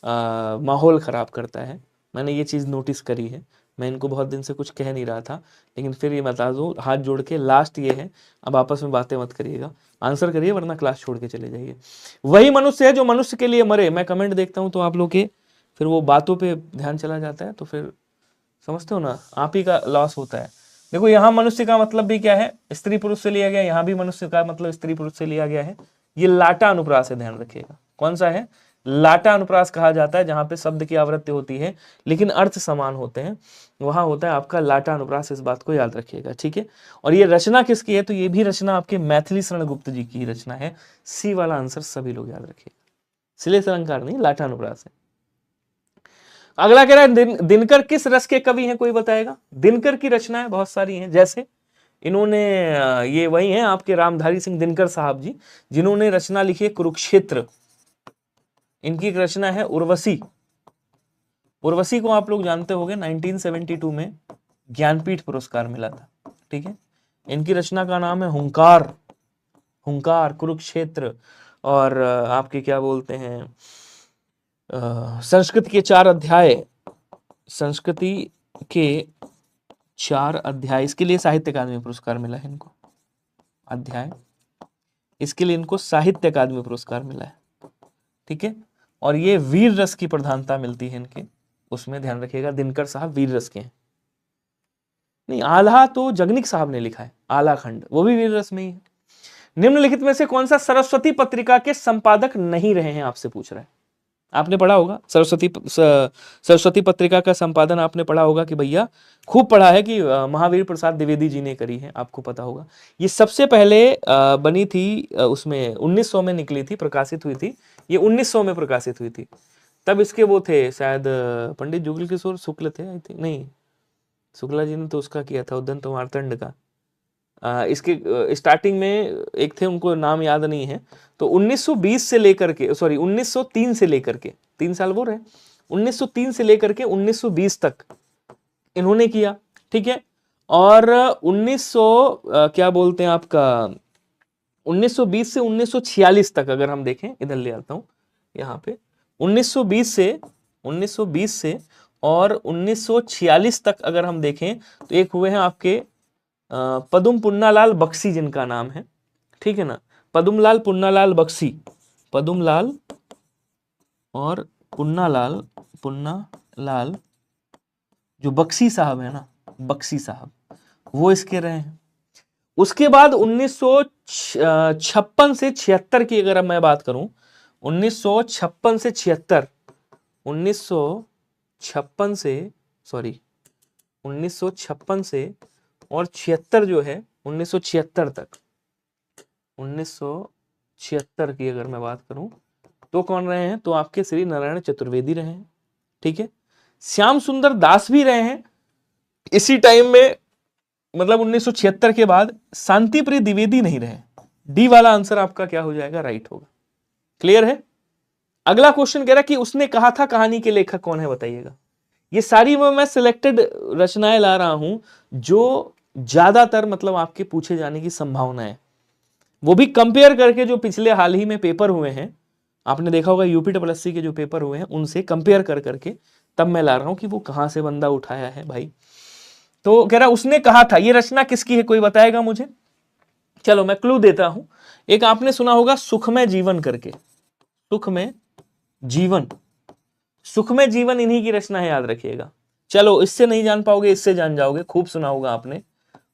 माहौल खराब करता है, मैंने ये चीज़ नोटिस करी है। मैं इनको बहुत दिन से कुछ कह नहीं रहा था, लेकिन फिर ये बता दूँ, हाथ जोड़ के लास्ट ये है, अब आपस में बातें मत करिएगा, आंसर करिए वरना क्लास छोड़ के चले जाइए। वही मनुष्य है जो मनुष्य के लिए मरे। मैं कमेंट देखता हूँ तो आप लोग के फिर वो बातों पे ध्यान चला जाता है, तो फिर समझते हो ना, आप ही का लॉस होता है। देखो यहां मनुष्य का मतलब भी क्या है, स्त्री पुरुष से लिया गया, यहां भी मनुष्य का मतलब स्त्री पुरुष से लिया गया है। ये लाटा अनुप्रास है, ध्यान रखिएगा। कौन सा है? लाटा अनुप्रास कहा जाता है, जहां पे शब्द की आवृत्ति होती है लेकिन अर्थ समान होते हैं, वहां होता है आपका लाटा अनुप्रास। इस बात को याद रखिएगा, ठीक है। और ये रचना किसकी है? तो ये भी रचना आपके मैथिली शरण गुप्त जी की रचना है। सी वाला आंसर सभी लोग याद रखिएगा, श्लेष अलंकार नहीं, लाटा अनुप्रास है। अगला कह रहा है दिनकर किस रस के कवि हैं, कोई बताएगा? दिनकर की रचनाएं बहुत सारी हैं, जैसे इन्होंने ये वही हैं आपके रामधारी सिंह दिनकर साहब जी, जिन्होंने रचना लिखी है कुरुक्षेत्र। इनकी एक रचना है उर्वशी। उर्वशी को आप लोग जानते होंगे, 1972 में ज्ञानपीठ पुरस्कार मिला था, ठीक है। इनकी रचना का नाम है हुंकार। हुंकार, कुरुक्षेत्र, और आपके क्या बोलते हैं, संस्कृत के 4 अध्याय, संस्कृति के 4 अध्याय, इसके लिए साहित्य अकादमी पुरस्कार मिला है इनको। अध्याय, इसके लिए इनको साहित्य अकादमी पुरस्कार मिला है, ठीक है। और ये वीर रस की प्रधानता मिलती है इनके, उसमें ध्यान रखिएगा दिनकर साहब वीर रस के हैं। नहीं, आल्हा तो जगनिक साहब ने लिखा है, आला खंड, वो भी वीर रस में ही है। निम्नलिखित में से कौन सा सरस्वती पत्रिका के संपादक नहीं रहे हैं, आपसे पूछ रहा है। आपने पढ़ा होगा सरस्वती पत्रिका का संपादन, आपने पढ़ा होगा कि भैया, खूब पढ़ा है कि महावीर प्रसाद द्विवेदी जी ने करी है, आपको पता होगा। ये सबसे पहले बनी थी, उसमें 1900 में निकली थी, प्रकाशित हुई थी, ये 1900 में प्रकाशित हुई थी। तब इसके वो थे शायद पंडित जुगल किशोर शुक्ल थे, आई थिंक, नहीं, शुक्ला जी ने तो उसका किया था, उद्दंत मार्तंड का। इसके स्टार्टिंग में एक थे, उनको नाम याद नहीं है। तो 1920 से लेकर के, सॉरी 1903 से लेकर के, 3 साल वो रहे, 1903 से लेकर के 1920 तक इन्होंने किया, ठीक है। और 1900 क्या बोलते हैं आपका, 1920 से 1946 तक अगर हम देखें, इधर ले आता हूं यहाँ पे, 1920 से और 1946 तक अगर हम देखें तो एक हुए हैं आपके पदुम पुन्नालाल बख्शी, जिनका नाम है, ठीक है ना, पदुमलाल पुन्नालाल बख्शी, पदुमलाल और पुन्नालाल जो बख्शी साहब है ना, बख्शी साहब, वो इसके रहे हैं। उसके बाद 1956 से 76 की अगर मैं बात करूं, 1956 से 76, 1956 से, सॉरी 1956 से और 76 जो है, 1976 तक, 1976 की अगर मैं बात करूं तो कौन रहे हैं, तो आपके श्री नारायण चतुर्वेदी रहे हैं, ठीक है। श्याम सुंदर दास भी रहे हैं इसी टाइम में, मतलब 1976 के बाद। शांति प्रिय द्विवेदी नहीं रहे। डी वाला आंसर आपका क्या हो जाएगा, राइट होगा। क्लियर है। अगला क्वेश्चन कह रहा कि उसने कहा था कहानी के लेखक कौन है, बताइएगा। ये सारी मैं सिलेक्टेड रचनाएं ला रहा हूं जो ज्यादातर मतलब आपके पूछे जाने की संभावना है, वो भी कंपेयर करके जो पिछले हाल ही में पेपर हुए हैं, आपने देखा होगा यूपीएससी के जो पेपर हुए हैं उनसे कंपेयर कर करके तब मैं ला रहा हूं कि वो कहां से बंदा उठाया है भाई। तो कह रहा उसने कहा था, ये रचना किसकी है, कोई बताएगा मुझे? चलो मैं क्लू देता हूं। एक आपने सुना होगा सुखमय जीवन करके, सुखमय जीवन, सुखमय जीवन इन्हीं की रचना है, याद रखिएगा। चलो इससे नहीं जान पाओगे, इससे जान जाओगे, खूब सुना होगा आपने।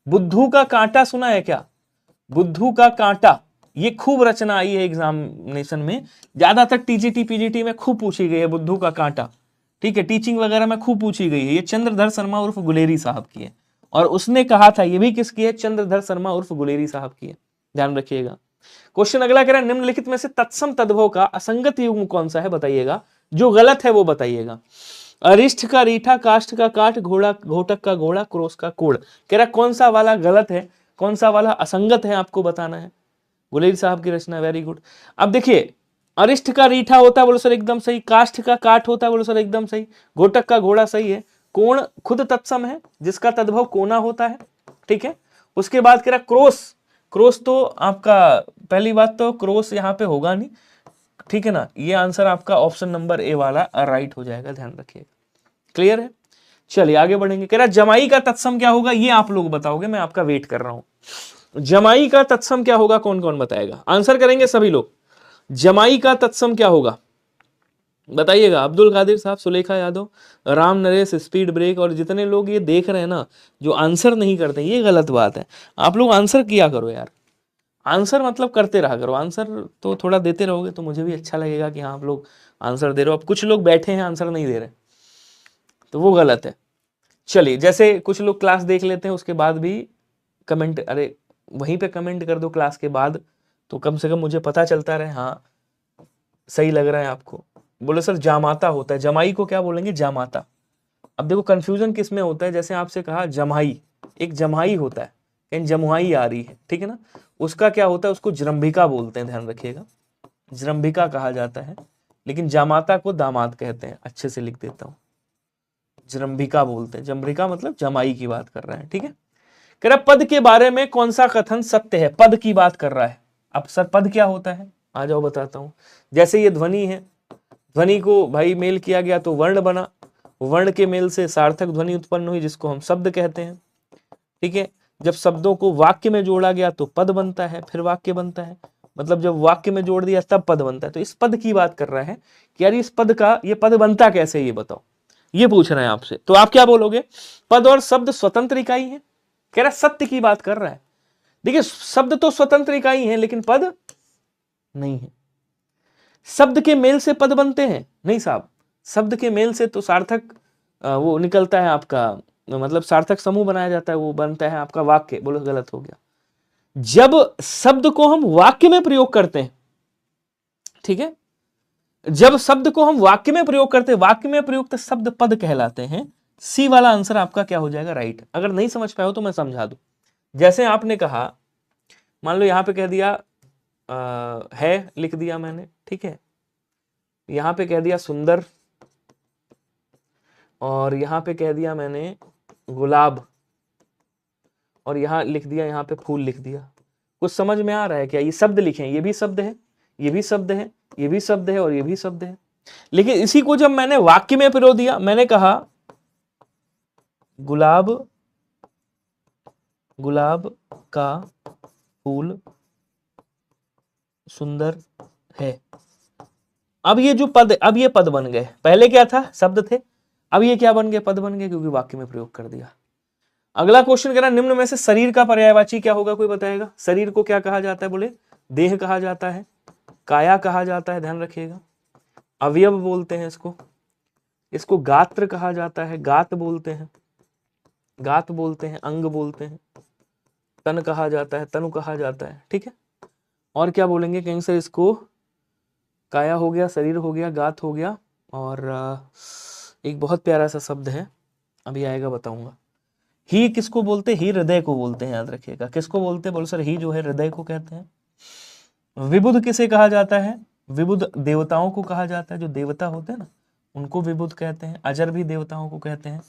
बुद्धू का कांटा सुना है क्या? बुद्धू का कांटा, ये खूब रचना आई है एग्जामिनेशन में, ज्यादातर टीजीटी पीजीटी में खूब पूछी गई है बुद्धू का कांटा, ठीक है। टीचिंग वगैरह में खूब पूछी गई है। ये चंद्रधर शर्मा उर्फ गुलेरी साहब की है। और उसने कहा था, ये भी किसकी है, चंद्रधर शर्मा उर्फ गुलेरी साहब की है, ध्यान रखिएगा। क्वेश्चन अगला कह रहा है निम्नलिखित में से तत्सम तद्भव का असंगत युग्म कौन सा है, बताइएगा। जो गलत है वो बताइएगा। अरिष्ठ का रीठा, काष्ठ का काठ, घोड़ा घोटक का घोड़ा, क्रोश का कोड़, कह रहा कौन सा वाला गलत है, कौन सा वाला असंगत है, आपको बताना है। गुलेरी साहब की रचना, वेरी गुड। अब देखिए, अरिष्ठ का रीठा होता है, बोलो सर एकदम सही। काष्ठ का काठ होता है, बोलो सर एकदम सही। घोटक का घोड़ा सही है। कोण खुद तत्सम है, जिसका तद्भव कोना होता है, ठीक है। उसके बाद कह रहा क्रोश, क्रोश तो आपका पहली बात तो क्रोश यहाँ पे होगा नहीं, ठीक है ना। ये आंसर आपका ऑप्शन नंबर ए वाला राइट हो जाएगा, ध्यान रखिएगा। क्लियर है। चलिए आगे बढ़ेंगे। कह रहा जमाई का तत्सम क्या होगा, ये आप लोग बताओगे, मैं आपका वेट कर रहा हूं। जमाई का तत्सम क्या होगा, कौन कौन बताएगा? आंसर करेंगे सभी लोग। जमाई का तत्सम क्या होगा? बताइएगा। अब्दुल कादिर साहब, सुलेखा यादव, राम नरेश, स्पीड ब्रेक, और जितने लोग ये देख रहे हैं ना जो आंसर नहीं करते, ये गलत बात है। आप लोग आंसर किया करो यार, आंसर मतलब करते रहा करो। आंसर तो थोड़ा देते रहोगे तो मुझे भी अच्छा लगेगा कि हाँ आप लोग आंसर दे रहे हो। अब कुछ लोग बैठे हैं आंसर नहीं दे रहे, तो वो गलत है। चलिए, जैसे कुछ लोग क्लास देख लेते हैं उसके बाद भी कमेंट, अरे वहीं पे कमेंट कर दो क्लास के बाद, तो कम से कम मुझे पता चलता रहे हाँ सही लग रहा है आपको। बोले सर जामाता होता है, जमाई को क्या बोलेंगे? जामाता। अब देखो कंफ्यूजन किस में होता है, जैसे आपसे कहा जमाई, एक जमाई होता है, कहीं जमुआई आ रही है, ठीक है ना, उसका क्या होता है, उसको जरम्भिका बोलते हैं, ध्यान रखिएगा, जरम्भिका कहा जाता है। लेकिन जामाता को दामाद कहते हैं, अच्छे से लिख देता हूं, जरम्भिका बोलते हैं। जम्भिका मतलब जमाई की बात कर रहा है, ठीक है। कह रहा पद के बारे में कौन सा कथन सत्य है? पद की बात कर रहा है। अब सर पद क्या होता है, आ जाओ बताता हूं। जैसे ये ध्वनि है, ध्वनि को भाई मेल किया गया तो वर्ण बना, वर्ण के मेल से सार्थक ध्वनि उत्पन्न हुई जिसको हम शब्द कहते हैं, ठीक है। जब शब्दों को वाक्य में जोड़ा गया तो पद बनता है, फिर वाक्य बनता है, मतलब जब वाक्य में जोड़ दिया तब पद बनता है। तो इस पद की बात कर रहा है कि यार इस पद का, ये पद बनता कैसे, ये बताओ, ये पूछ रहे हैं आपसे। तो आप क्या बोलोगे? पद और शब्द स्वतंत्र इकाई है। कह रहा सत्य की बात कर रहा है। देखिए शब्द तो स्वतंत्र इकाई है लेकिन पद नहीं है। शब्द के मेल से पद बनते हैं? नहीं साहब, शब्द के मेल से तो सार्थक वो निकलता है आपका, मतलब सार्थक समूह बनाया जाता है, वो बनता है आपका वाक्य। बोलो गलत हो गया। जब शब्द को हम वाक्य में प्रयोग करते हैं, ठीक है, जब शब्द को हम वाक्य में प्रयोग करते हैं, वाक्य में प्रयुक्त शब्द पद कहलाते हैं। सी वाला आंसर आपका क्या हो जाएगा? राइट। अगर नहीं समझ पाए हो तो मैं समझा दूं। जैसे आपने कहा, मान लो यहां पे कह दिया है, लिख दिया मैंने, ठीक है, यहां पे कह दिया सुंदर, और यहां पे कह दिया मैंने गुलाब, और यहां लिख दिया, यहां पे फूल लिख दिया। कुछ समझ में आ रहा है क्या? ये शब्द लिखे हैं, ये भी शब्द है, ये भी शब्द है, ये भी शब्द है, और ये भी शब्द है। लेकिन इसी को जब मैंने वाक्य में पिरो दिया, मैंने कहा गुलाब, गुलाब का फूल सुंदर है। अब ये जो पद, अब ये पद बन गए। पहले क्या था? शब्द थे, अब ये क्या बन गए? पद बन गए, क्योंकि वाक्य में प्रयोग कर दिया। अगला क्वेश्चन कह रहा निम्न में से शरीर का पर्यायवाची क्या होगा? कोई बताएगा? शरीर को क्या कहा जाता है? बोले देह कहा जाता है, काया कहा जाता है, ध्यान रखिएगा, अवयव बोलते हैं इसको, इसको गात्र कहा जाता है, गात बोलते हैं, गात बोलते हैं, अंग बोलते हैं, तन कहा जाता है, तनु कहा जाता है, ठीक है। और क्या बोलेंगे? कहीं से इसको काया हो गया, शरीर हो गया, गात हो गया, और एक बहुत प्यारा सा शब्द है, अभी आएगा बताऊंगा। ही किसको बोलते? ही हृदय को बोलते हैं, याद रखिएगा। किसको बोलते? बोलो सर ही जो है हृदय को कहते हैं। विबुध किसे कहा जाता है? विबुध देवताओं को कहा जाता है, जो देवता होते हैं ना उनको विबुध कहते हैं। अजर भी देवताओं को कहते हैं।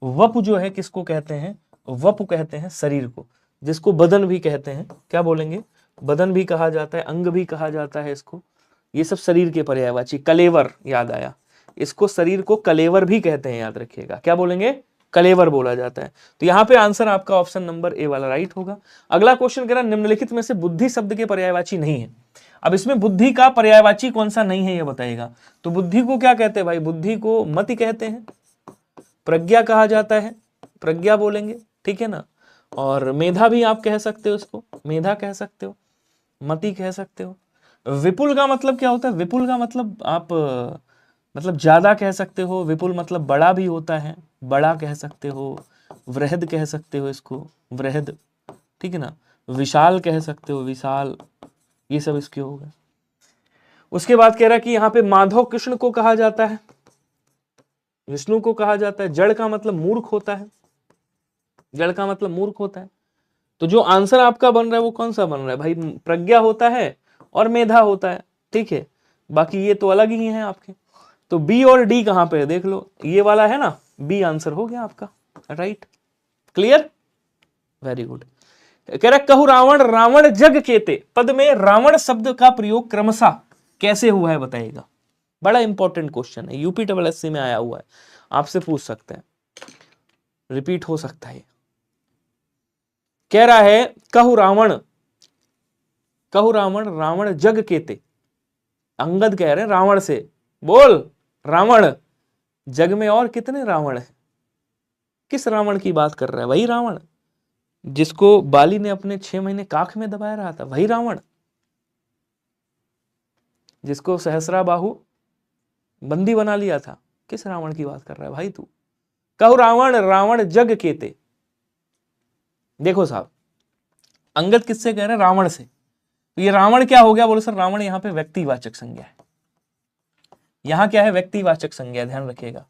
वप जो है किसको कहते हैं? वप कहते हैं शरीर को, जिसको बदन भी कहते हैं। क्या बोलेंगे? बदन भी कहा जाता है, अंग भी कहा जाता है इसको। ये सब शरीर के पर्यायवाची। कलेवर याद आया, इसको शरीर को कलेवर भी कहते हैं, याद रखिएगा। क्या बोलेंगे? कलेवर बोला जाता है। तो यहाँ पे आंसर आपका ऑप्शन नंबर ए वाला राइट होगा। अगला क्वेश्चन कह रहा निम्नलिखित में से बुद्धि शब्द के पर्यायवाची नहीं है। अब इसमें बुद्धि का पर्यायवाची कौन सा नहीं है ये बताइएगा। तो बुद्धि को क्या कहते हैं भाई? बुद्धि को मति कहते हैं, प्रज्ञा कहा जाता है, प्रज्ञा बोलेंगे, ठीक है ना। और मेधा भी आप कह सकते हो, इसको मेधा कह सकते हो, मति कह सकते हो। विपुल का मतलब क्या होता है? विपुल का मतलब आप मतलब ज्यादा कह सकते हो। विपुल मतलब बड़ा भी होता है, बड़ा कह सकते हो। वृहद कह सकते हो इसको, वृहद, ठीक है ना। विशाल कह सकते हो, विशाल। ये सब इसके हो गए। उसके बाद कह रहा है कि यहाँ पे माधव कृष्ण को कहा जाता है, विष्णु को कहा जाता है। जड़ का मतलब मूर्ख होता है, जड़ का मतलब मूर्ख होता है। तो जो आंसर आपका बन रहा है वो कौन सा बन रहा है भाई? प्रज्ञा होता है और मेधा होता है, ठीक है। बाकी ये तो अलग ही है आपके। तो बी और डी कहां पे है देख लो, ये वाला है ना, बी आंसर हो गया आपका, राइट। Clear, very good. कह रहा कहु रावण रावण जग केते, पद में रावण शब्द का प्रयोग क्रमशः कैसे हुआ है बताइएगा। बड़ा इंपॉर्टेंट क्वेश्चन है, यूपी डबल एस सी में आया हुआ है, आपसे पूछ सकते हैं, रिपीट हो सकता है। कह रहा है कहु रावण, कहु रावण रावण जग केते, अंगद कह रहे हैं रावण से, बोल रावण, जग में और कितने रावण हैं? किस रावण की बात कर रहा है? वही रावण जिसको बाली ने अपने 6 महीने काख में दबाया रहा था, वही रावण जिसको सहस्राबाहु बंदी बना लिया था। किस रावण की बात कर रहा है भाई तू? कहो रावण, रावण जग केते। देखो साहब, अंगद किससे कह रहे हैं? रावण से। तो ये रावण क्या हो गया? बोलो सर, रावण यहाँ पे व्यक्तिवाचक संज्ञा है। यहाँ क्या है? व्यक्तिवाचक संज्ञा, ध्यान रखिएगा।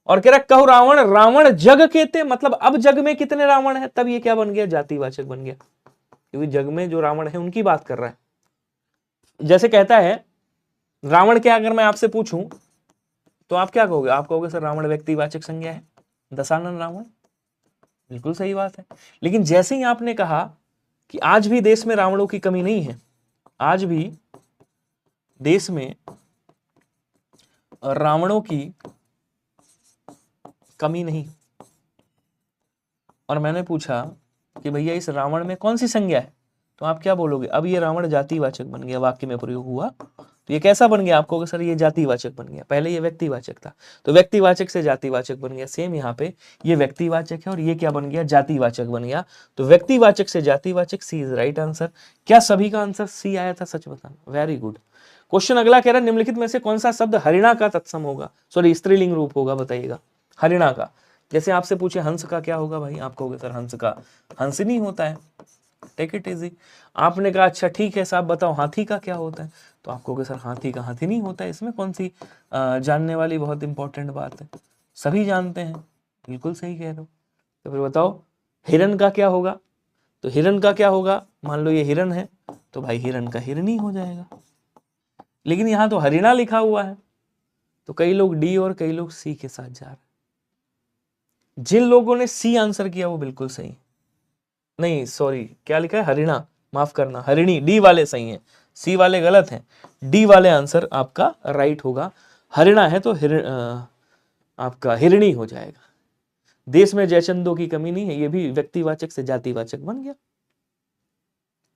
और कह रहा कहो रावण, रावण जग केते, मतलब अब जग में कितने रावण है? तब ये क्या बन गया? जातिवाचक बन गया, क्योंकि जग में जो रावण है उनकी बात कर रहा है। जैसे कहता है रावण क्या, अगर मैं आपसे पूछूं तो आप क्या कहोगे? आप कहोगे सर रावण व्यक्तिवाचक संज्ञा है, दशानन रावण। बिल्कुल सही बात है। लेकिन जैसे ही आपने कहा कि आज भी देश में रावणों की कमी नहीं है, आज भी देश में रावणों की कमी नहीं, और मैंने पूछा कि भैया इस रावण में कौन सी संज्ञा है, तो आप क्या बोलोगे? अब ये रावण जातिवाचक बन गया, वाक्य में प्रयोग हुआ, तो ये कैसा बन गया? आप कहोगे सर ये जातिवाचक बन गया, पहले ये व्यक्तिवाचक था, तो व्यक्तिवाचक से जातिवाचक बन गया। सेम यहाँ पे ये व्यक्तिवाचक है और ये क्या बन गया? जातिवाचक बन गया। तो व्यक्तिवाचक से जातिवाचक, सी इज राइट आंसर। क्या सभी का आंसर सी आया था? सच बताना। Very good. क्वेश्चन अगला कह रहा है निम्नलिखित में से कौन सा शब्द हरिणा का तत्सम होगा, सॉरी स्त्रीलिंग रूप होगा, बताइएगा। हरिणा का, जैसे आपसे पूछे हंस का क्या होगा भाई, आप कहोगे सर हंस का हंसनी होता है। Take it easy. आपने कहा अच्छा ठीक है साहब बताओ हाथी का क्या होता है, तो आप कहोगे सर हाथी का हाथी नहीं होता है। इसमें कौन सी जानने वाली बहुत इंपॉर्टेंट बात है? सभी जानते हैं। बिल्कुल सही कह रहे हो। तो फिर बताओ हिरन का क्या होगा? तो हिरन का क्या होगा? मान लो ये हिरन है, तो भाई हिरन का हिरनी हो जाएगा। लेकिन यहां तो हरिणा लिखा हुआ है, तो कई लोग डी और कई लोग सी के साथ जा रहे हैं। जिन लोगों ने सी आंसर किया वो बिल्कुल सही, नहीं सॉरी क्या लिखा है? हरिणा, माफ करना, हरिणी। डी वाले सही हैं, सी वाले गलत हैं। डी वाले आंसर आपका राइट होगा। हरिणा है तो आपका हिरणी हो जाएगा। देश में जयचंदों की कमी नहीं है, ये भी व्यक्तिवाचक से जातिवाचक बन गया।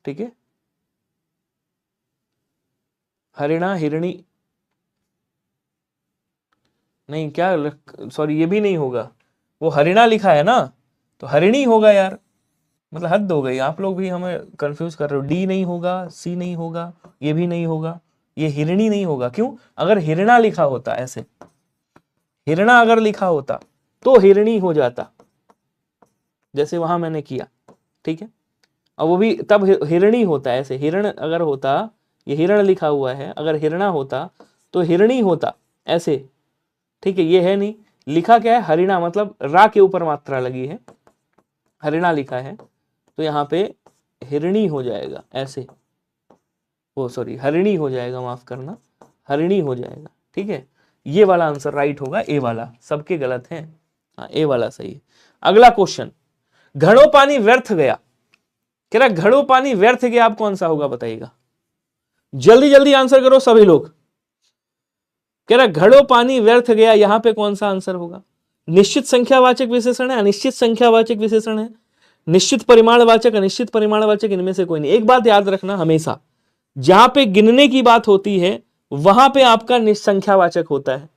ठीक है, हरिणा हिरणी नहीं, क्या सॉरी ये भी नहीं होगा, वो हरिणा लिखा है ना, तो हरिणी होगा यार। मतलब हद हो गई, आप लोग भी हमें कंफ्यूज कर रहे हो। डी नहीं होगा, सी नहीं होगा, ये भी नहीं होगा, ये हिरणी नहीं होगा। क्यों? अगर हिरणा लिखा होता, ऐसे हिरणा अगर लिखा होता तो हिरणी हो जाता, जैसे वहां मैंने किया। ठीक है, और वो भी तब हिरणी होता है। ऐसे हिरण अगर होता, ये हिरण लिखा हुआ है, अगर हिरणा होता तो हिरणी होता ऐसे। ठीक है, ये है नहीं, लिखा क्या है? हरिणा, मतलब रा के ऊपर मात्रा लगी है, हरिणा लिखा है, तो यहाँ पे हिरणी हो जाएगा ऐसे। वो सॉरी हरिणी हो जाएगा, माफ करना, हरिणी हो जाएगा। ठीक है, ये वाला आंसर राइट होगा, ए वाला। सबके गलत हैं, हाँ ए वाला सही है। अगला क्वेश्चन, घड़ों पानी व्यर्थ गया। कह रहा घड़ों पानी व्यर्थ गया, अब कौन सा होगा बताइएगा? जल्दी जल्दी आंसर करो सभी लोग। कह रहा घड़ों पानी व्यर्थ गया, यहां पे कौन सा आंसर होगा? निश्चित संख्यावाचक विशेषण है, अनिश्चित संख्यावाचक विशेषण है, निश्चित परिमाणवाचक, अनिश्चित परिमाणवाचक, इनमें से कोई नहीं। एक बात याद रखना हमेशा, जहां पे गिनने की बात होती है वहां पे आपका निसंख्यावाचक होता है,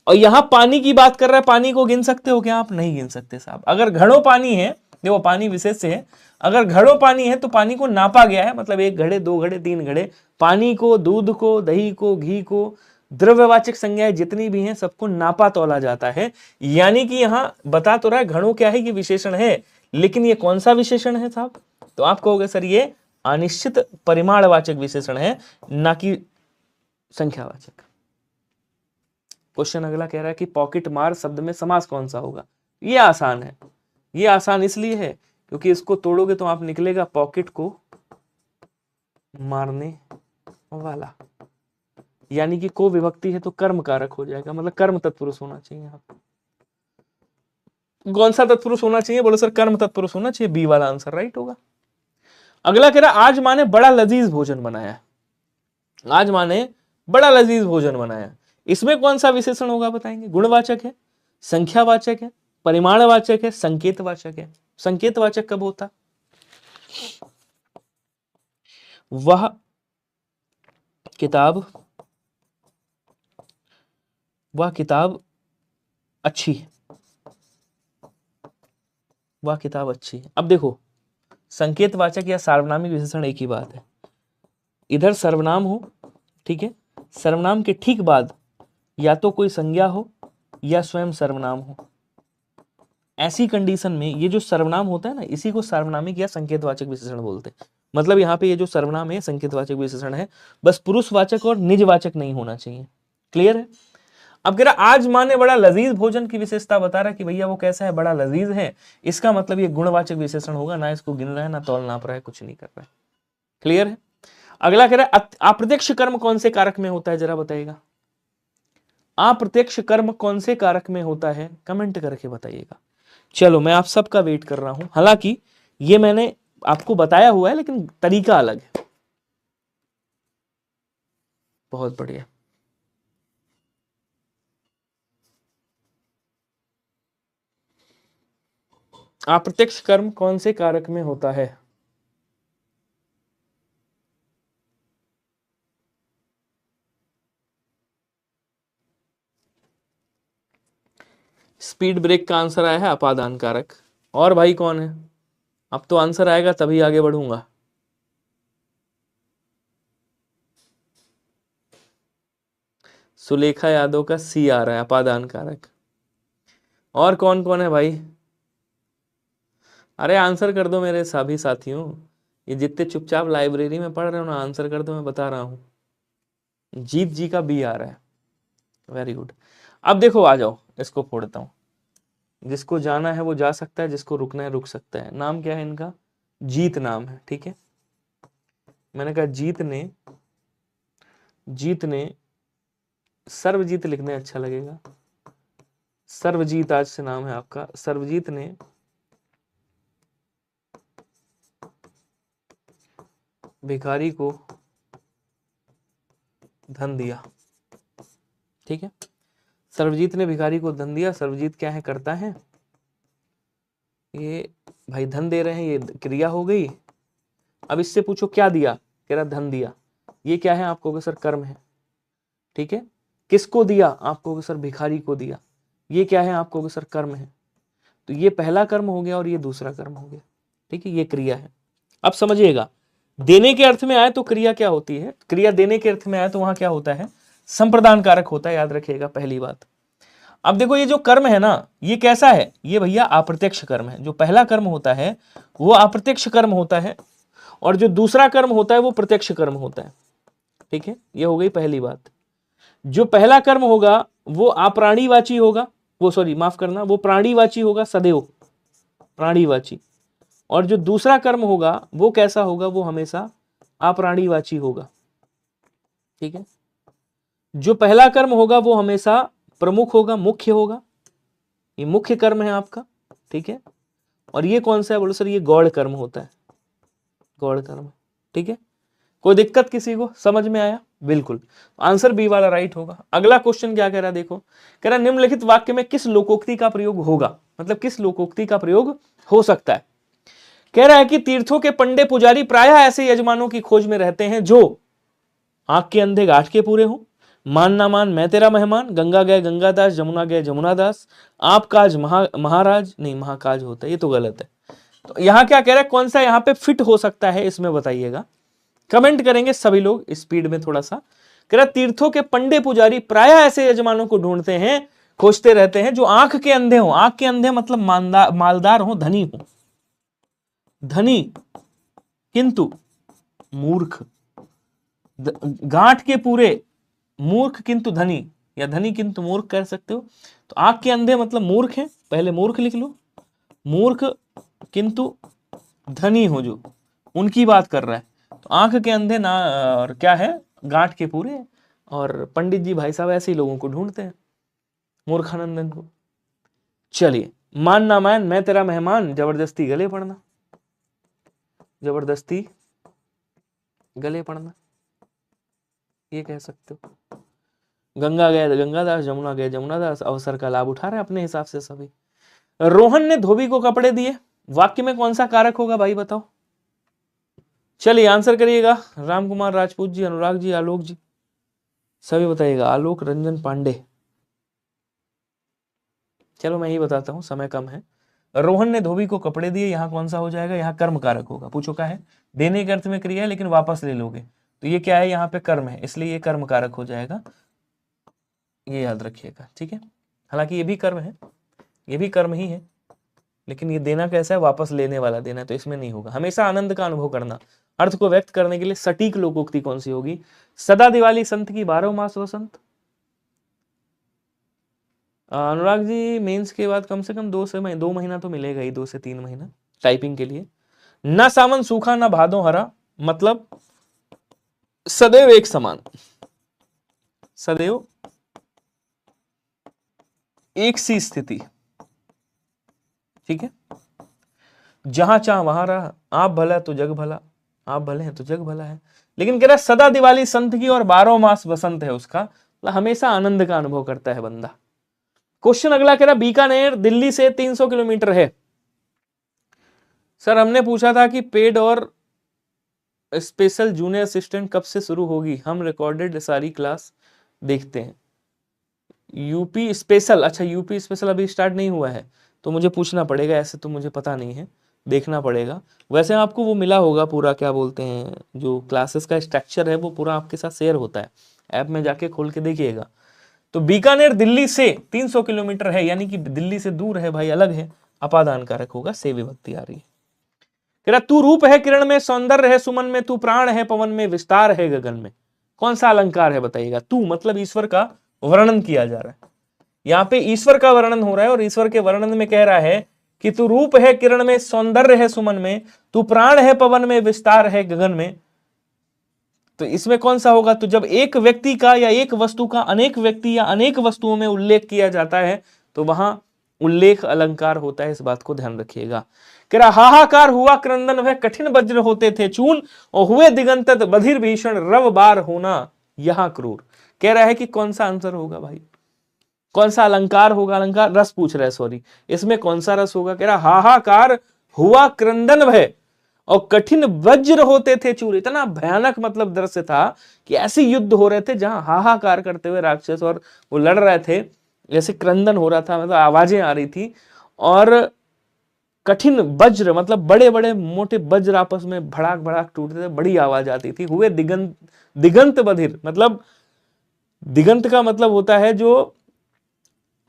और यहां पानी की बात कर रहा है। पानी को गिन सकते हो क्या आप? नहीं गिन सकते साहब। अगर घड़ों पानी है, देखो पानी विशेष है, अगर घड़ों पानी है तो पानी को नापा गया है, मतलब 1 घड़े 2 घड़े 3 घड़े। पानी को, दूध को, दही को, घी को, द्रव्यवाचक संज्ञाएं जितनी भी हैं सबको नापा तोला जाता है। यानी कि यहां बता तो रहा है घड़ों क्या है, ये विशेषण है, लेकिन ये कौन सा विशेषण है साहब? तो आप कहोगे सर ये अनिश्चित परिमाणवाचक विशेषण है, ना कि संख्यावाचक। क्वेश्चन अगला कह रहा है कि पॉकेट मार शब्द में समास कौन सा होगा? ये आसान है, ये आसान इसलिए है क्योंकि इसको तोड़ोगे तो आप निकलेगा पॉकेट को मारने वाला, यानी कि को विभक्ति है तो कर्म कारक हो जाएगा, मतलब कर्म तत्पुरुष होना चाहिए। यहाँ कौन सा तत्पुरुष होना चाहिए? बोलो सर कर्म तत्पुरुष होना चाहिए, बी वाला आंसर राइट होगा। अगला कह रहा आज माँ ने बड़ा लजीज भोजन बनाया, आज माँ ने बड़ा लजीज भोजन बनाया, इसमें कौन सा विशेषण होगा बताएंगे? गुणवाचक है, संख्यावाचक है, परिमाणवाचक है, संकेतवाचक है। संकेतवाचक कब होता? वह किताब वह किताब अच्छी है, वह किताब अच्छी है। अब देखो, संकेतवाचक या सार्वनामिक विशेषण एक ही बात है। इधर सर्वनाम हो, ठीक है, सर्वनाम के ठीक बाद या तो कोई संज्ञा हो या स्वयं सर्वनाम हो। ऐसी कंडीशन में ये जो सर्वनाम होता है ना, इसी को सार्वनामिक या संकेतवाचक विशेषण बोलते हैं। मतलब यहाँ पे ये जो सर्वनाम है संकेतवाचक विशेषण है, बस पुरुषवाचक और निजवाचक नहीं होना चाहिए। क्लियर है? अब कह रहा आज माँ ने बड़ा लजीज भोजन की विशेषता बता रहा कि भैया वो कैसा है, बड़ा लजीज है, इसका मतलब ये गुणवाचक विशेषण होगा, ना इसको गिन रहा है, ना तौल नाप रहा है, कुछ नहीं कर रहा है। क्लियर है? अगला कह रहा है अप्रत्यक्ष कर्म कौन से कारक में होता है, जरा बताइएगा। अप्रत्यक्ष कर्म कौन से कारक में होता है, कमेंट करके बताइएगा। चलो मैं आप सबका वेट कर रहा हूं। हालांकि ये मैंने आपको बताया हुआ है लेकिन तरीका अलग है। बहुत बढ़िया। अप्रत्यक्ष कर्म कौन से कारक में होता है? स्पीड ब्रेक का आंसर आया है अपादान कारक। और भाई कौन है? अब तो आंसर आएगा तभी आगे बढ़ूंगा। सुलेखा यादव का सी आ रहा है, अपादान कारक। और कौन कौन है भाई? अरे आंसर कर दो मेरे सभी साथियों, ये जितने चुपचाप लाइब्रेरी में पढ़ रहे हो ना, आंसर कर दो, मैं बता रहा हूं। जीत जी का बी आ रहा है, वेरी गुड। अब देखो आ जाओ, इसको फोड़ता हूं। जिसको जाना है वो जा सकता है, जिसको रुकना है रुक सकता है। नाम क्या है इनका? जीत नाम है, ठीक है। मैंने कहा जीत ने सर्वजीत लिखने अच्छा लगेगा। सर्वजीत आज से नाम है आपका। सर्वजीत ने भिखारी को धन दिया, ठीक है। सर्वजीत ने भिखारी को धन दिया। सर्वजीत क्या है, करता है, ये भाई धन दे रहे हैं, ये क्रिया हो गई। अब इससे पूछो क्या दिया, कह रहा धन दिया। ये क्या है, आप कहोगे सर कर्म है, ठीक है। किसको दिया, आप कहोगे सर भिखारी को दिया। ये क्या है, आप कहोगे सर कर्म है। तो ये पहला कर्म हो गया और ये दूसरा कर्म हो गया, ठीक है, ये क्रिया है। अब समझिएगा, देने के अर्थ में आए तो क्रिया क्या होती है, क्रिया देने के अर्थ में आए तो वहां क्या होता है, संप्रदान कारक होता है, याद रखिएगा पहली बात। अब देखो ये जो कर्म है ना, ये कैसा है, ये भैया अप्रत्यक्ष कर्म है। जो पहला कर्म होता है वो अप्रत्यक्ष कर्म होता है, और जो दूसरा कर्म होता है वो प्रत्यक्ष कर्म होता है, ठीक है। ये हो गई पहली बात। जो पहला कर्म होगा वो अप्राणीवाची होगा, वो सॉरी माफ करना, वो प्राणीवाची होगा, सदैव प्राणीवाची। और जो दूसरा कर्म होगा वो कैसा होगा, वो हमेशा अप्राणीवाची होगा, ठीक है। जो पहला कर्म होगा वो हमेशा प्रमुख होगा, मुख्य होगा, ये मुख्य कर्म है आपका, ठीक है। और ये कौन सा है, बोलो सर ये गौड़ कर्म होता है, गौड़ कर्म, ठीक है। कोई दिक्कत किसी को, समझ में आया? बिल्कुल, आंसर बी वाला राइट होगा। अगला क्वेश्चन क्या कह रहा है, देखो कह रहा निम्नलिखित वाक्य में किस लोकोक्ति का प्रयोग होगा, मतलब किस लोकोक्ति का प्रयोग हो सकता है। कह रहा है कि तीर्थों के पंडे पुजारी प्रायः ऐसे यजमानों की खोज में रहते हैं जो आंख के अंधे गांठ के पूरे हो, मान ना मान मैं तेरा मेहमान, गंगा गए गंगादास, जमुना गए जमुनादास, आप काज महाराज, नहीं महाकाज होता है, ये तो गलत है। तो यहां क्या कह रहा है, कौन सा यहां पे फिट हो सकता है, इसमें बताइएगा। कमेंट करेंगे सभी लोग स्पीड में थोड़ा सा। कह रहा तीर्थों के पंडे पुजारी प्रायः ऐसे यजमानों को ढूंढते हैं, खोजते रहते हैं जो आंख के अंधे हो। आंख के अंधे मतलब मालदार हो, धनी हो, धनी किंतु मूर्ख, गांठ के पूरे, मूर्ख किंतु धनी, या धनी किंतु मूर्ख कह सकते हो। तो आंख के अंधे मतलब मूर्ख है, पहले मूर्ख लिख लो, मूर्ख किंतु धनी हो, जो उनकी बात कर रहा है। तो आंख के अंधे ना, और क्या है, गांठ के पूरे। और पंडित जी भाई साहब ऐसे ही लोगों को ढूंढते हैं, मूर्खानंदन को। चलिए, मान ना मान मैं तेरा मेहमान, जबरदस्ती गले पड़ना, जबरदस्ती गले पड़ना, ये कह सकते हो। गंगा गए गंगादास, जमुना गए जमुनादास, अवसर का लाभ उठा रहे हैं अपने हिसाब से सभी। रोहन ने धोबी को कपड़े दिए, वाक्य में कौन सा कारक होगा भाई बताओ। चलिए आंसर करिएगा, राम कुमार राजपूत जी, अनुराग जी, आलोक जी, सभी बताइएगा। आलोक रंजन पांडे, चलो मैं ही बताता हूं, समय कम है। रोहन ने धोबी को कपड़े दिए, यहां कौन सा हो जाएगा, यहाँ कर्म कारक होगा। पूछो क्या है, देने के अर्थ में क्रिया है लेकिन वापस ले लोगे, तो ये क्या है, यहाँ पे कर्म है, इसलिए ये कर्म कारक हो जाएगा, ये याद रखिएगा, ठीक है। हालांकि ये भी कर्म है, ये भी कर्म ही है, लेकिन ये देना कैसा है, वापस लेने वाला देना, तो इसमें नहीं होगा। हमेशा आनंद का अनुभव करना। अर्थ को व्यक्त करने के लिए सटीक लोकोक्ति कौन सी होगी, सदा दिवाली संत की 12 मास वसंत। अनुराग जी मेंस के बाद कम से कम 2 महीना तो मिलेगा ही, 2 से 3 महीना टाइपिंग के लिए। न सावन सूखा न भादों हरा, मतलब सदैव एक समान, सदैव एक सी स्थिति, ठीक है। जहां चाह वहां रहा, आप भला तो जग भला, आप भले हैं तो जग भला है। लेकिन कह रहा सदा दिवाली संत की और 12 मास वसंत है उसका, मतलब हमेशा आनंद का अनुभव करता है बंदा। क्वेश्चन अगला कह रहा बीकानेर दिल्ली से 300 किलोमीटर है। सर हमने पूछा था कि पेड और स्पेशल जूनियर असिस्टेंट कब से शुरू होगी, हम रिकॉर्डेड सारी क्लास देखते हैं। यूपी स्पेशल, अच्छा यूपी स्पेशल अभी स्टार्ट नहीं हुआ है, तो मुझे पूछना पड़ेगा, ऐसे तो मुझे पता नहीं है, देखना पड़ेगा। वैसे आपको वो मिला होगा पूरा, क्या बोलते हैं, जो क्लासेस का स्ट्रक्चर है वो पूरा आपके साथ शेयर होता है, ऐप में जाके खोल के देखिएगा। तो बीकानेर दिल्ली से 300 किलोमीटर है, यानी कि दिल्ली से दूर है भाई, अलग है, अपादान कारक होगा, से विभक्ति आ रही है। तू रूप है किरण में, सौंदर्य है सुमन में, तू प्राण है पवन में, विस्तार है गगन में। कौन सा अलंकार है बताइएगा। तू मतलब ईश्वर का वर्णन किया जा रहा है, यहाँ पे ईश्वर का वर्णन हो रहा है, और ईश्वर के वर्णन में कह रहा है कि तू रूप है किरण में, सौंदर्य है सुमन में, तू प्राण है पवन में, विस्तार है गगन में। तो इसमें कौन सा होगा, तो जब एक व्यक्ति का या एक वस्तु का अनेक व्यक्ति या अनेक वस्तुओं में उल्लेख किया जाता है तो वहां उल्लेख अलंकार होता है, इस बात को ध्यान रखिएगा। कह रहा हाहाकार हुआ क्रंदन, वह कठिन वज्र होते थे चून, और हुए दिगंत बधिर भीषण रव बार होना यहां क्रूर। कह रहा है कि कौन सा आंसर होगा भाई, कौन सा अलंकार होगा, अलंकार रस पूछ रहा है, सॉरी, इसमें कौन सा रस होगा। कह रहा हाहाकार हुआ क्रंदन भय और कठिन वज्र होते थे चूर। इतना भयानक मतलब दृश्य था कि ऐसे युद्ध हो रहे थे जहां हाहाकार करते हुए राक्षस और वो लड़ रहे थे, जैसे क्रंदन हो रहा था, मतलब आवाजें आ रही थी, और कठिन वज्र मतलब बड़े बड़े मोटे वज्र आपस में भड़ाक भड़ाक टूटते थे, बड़ी आवाज आती थी। हुए दिगंत, दिगंत बधिर मतलब दिगंत का मतलब होता है जो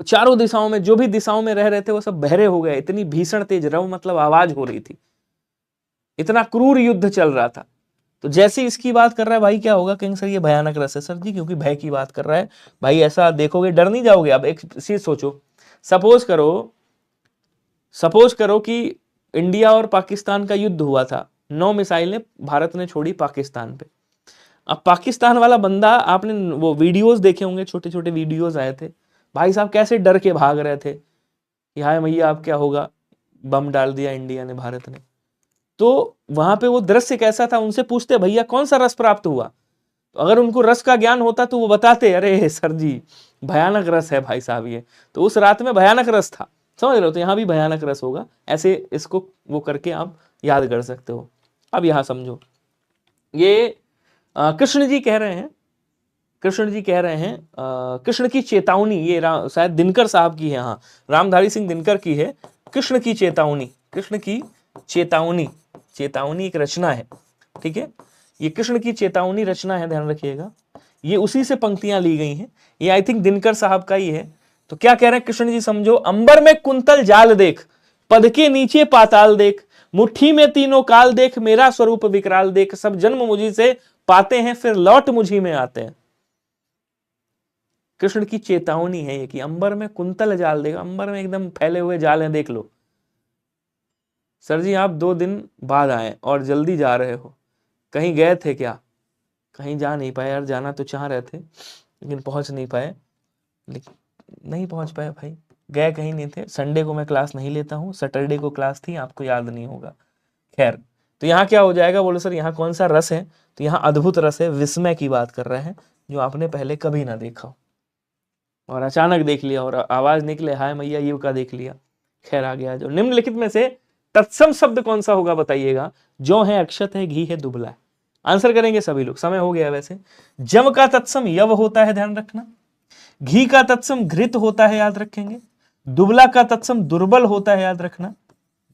चारों दिशाओं में, जो भी दिशाओं में रह रहे थे वो सब बहरे हो गए, इतनी भीषण तेज रव मतलब आवाज हो रही थी, इतना क्रूर युद्ध चल रहा था। तो जैसे इसकी बात कर रहा है भाई, क्या होगा, कहेंगे सर ये भयानक रस है। सर जी क्योंकि भय की बात कर रहा है भाई, ऐसा देखोगे डर नहीं जाओगे। अब एक चीज सोचो, सपोज करो कि इंडिया और पाकिस्तान का युद्ध हुआ था, 9 मिसाइलें भारत ने छोड़ी पाकिस्तान पे। अब पाकिस्तान वाला बंदा, आपने वो वीडियोस देखे होंगे, छोटे छोटे वीडियोस आए थे, भाई साहब कैसे डर के भाग रहे थे कि हाय भैया अब क्या होगा, बम डाल दिया इंडिया ने, भारत ने। तो वहां पे वो दृश्य कैसा था, उनसे पूछते भैया कौन सा रस प्राप्त हुआ, तो अगर उनको रस का ज्ञान होता तो वो बताते अरे सर जी भयानक रस है भाई साहब ये, तो उस रात में भयानक रस था, समझ रहे हो। तो यहाँ भी भयानक रस होगा, ऐसे इसको वो करके आप याद कर सकते हो। अब यहां समझो, ये कृष्ण जी कह रहे हैं, कृष्ण की चेतावनी, ये शायद दिनकर साहब की है, हाँ रामधारी सिंह दिनकर की है, कृष्ण की चेतावनी, कृष्ण की चेतावनी, चेतावनी एक रचना है, ठीक है, ये कृष्ण की चेतावनी रचना है, ध्यान रखिएगा, ये उसी से पंक्तियां ली गई हैं, ये आई थिंक दिनकर साहब का ही है। तो क्या कह रहे हैं कृष्ण जी, समझो, अंबर में कुंतल जाल देख, पद के नीचे पाताल देख, मुट्ठी में तीनों काल देख, मेरा स्वरूप विकराल देख, सब जन्म मुझी से पाते हैं फिर लौट मुझी में आते हैं। कृष्ण की चेतावनी है ये कि अंबर में कुंतल जाल देख, अंबर में एकदम फैले हुए जाल हैं, देख लो। सर जी आप 2 दिन बाद आए और जल्दी जा रहे हो, कहीं गए थे क्या। कहीं जा नहीं पाए यार, जाना तो चाह रहे थे लेकिन पहुंच नहीं पाए, लेकिन नहीं पहुंच पाए भाई, गए कहीं नहीं थे। संडे को मैं क्लास नहीं लेता हूँ, सैटरडे को क्लास थी, आपको याद नहीं होगा। खैर, तो यहाँ क्या हो जाएगा, बोलो सर यहाँ कौन सा रस है, तो यहाँ अद्भुत रस है, विस्मय की बात कर रहे हैं, जो आपने पहले कभी ना देखा हो और अचानक देख लिया और आवाज निकले हाय मैया ये का देख लिया। खैर आ गया, जो निम्नलिखित में से तत्सम शब्द कौन सा होगा बताइएगा। जो है अक्षत है, घी है, दुबला है। आंसर करेंगे सभी लोग, समय हो गया वैसे। जम का तत्सम यव होता है, ध्यान रखना। घी का तत्सम घृत होता है, याद रखेंगे। दुबला का तत्सम दुर्बल होता है, याद रखना।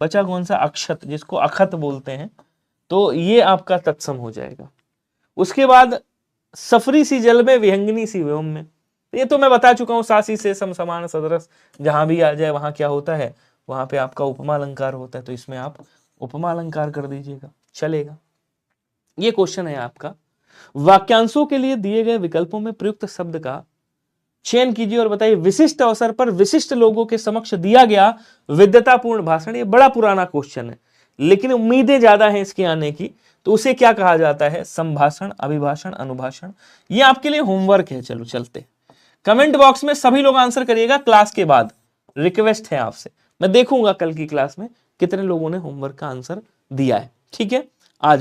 बचा कौन सा? अक्षत, जिसको अखत बोलते हैं, तो ये आपका तत्सम हो जाएगा। उसके बाद सफरी सी जल में, विहंगिनी सी व्योम में, ये तो मैं बता चुका हूं, सासी से सम समान सदरस, जहां भी आ जाए वहां क्या होता है, वहां पे आपका उपमा अलंकार होता है, तो इसमें आप उपमा अलंकार कर दीजिएगा, चलेगा। ये क्वेश्चन है आपका। वाक्यांशों के लिए दिए गए विकल्पों में प्रयुक्त शब्द का चयन कीजिए और बताइए विशिष्ट अवसर पर विशिष्ट लोगों के समक्ष दिया गया विद्वतापूर्ण भाषण। ये बड़ा पुराना क्वेश्चन है, लेकिन उम्मीदें ज्यादा हैं इसके आने की, तो उसे क्या कहा जाता है? संभाषण, अभिभाषण, अनुभाषण। ये आपके लिए होमवर्क है। चलो चलते, कमेंट बॉक्स में सभी लोग आंसर करिएगा क्लास के बाद, रिक्वेस्ट है आपसे। मैं देखूंगा कल की क्लास में कितने लोगों ने होमवर्क का आंसर दिया है, ठीक है।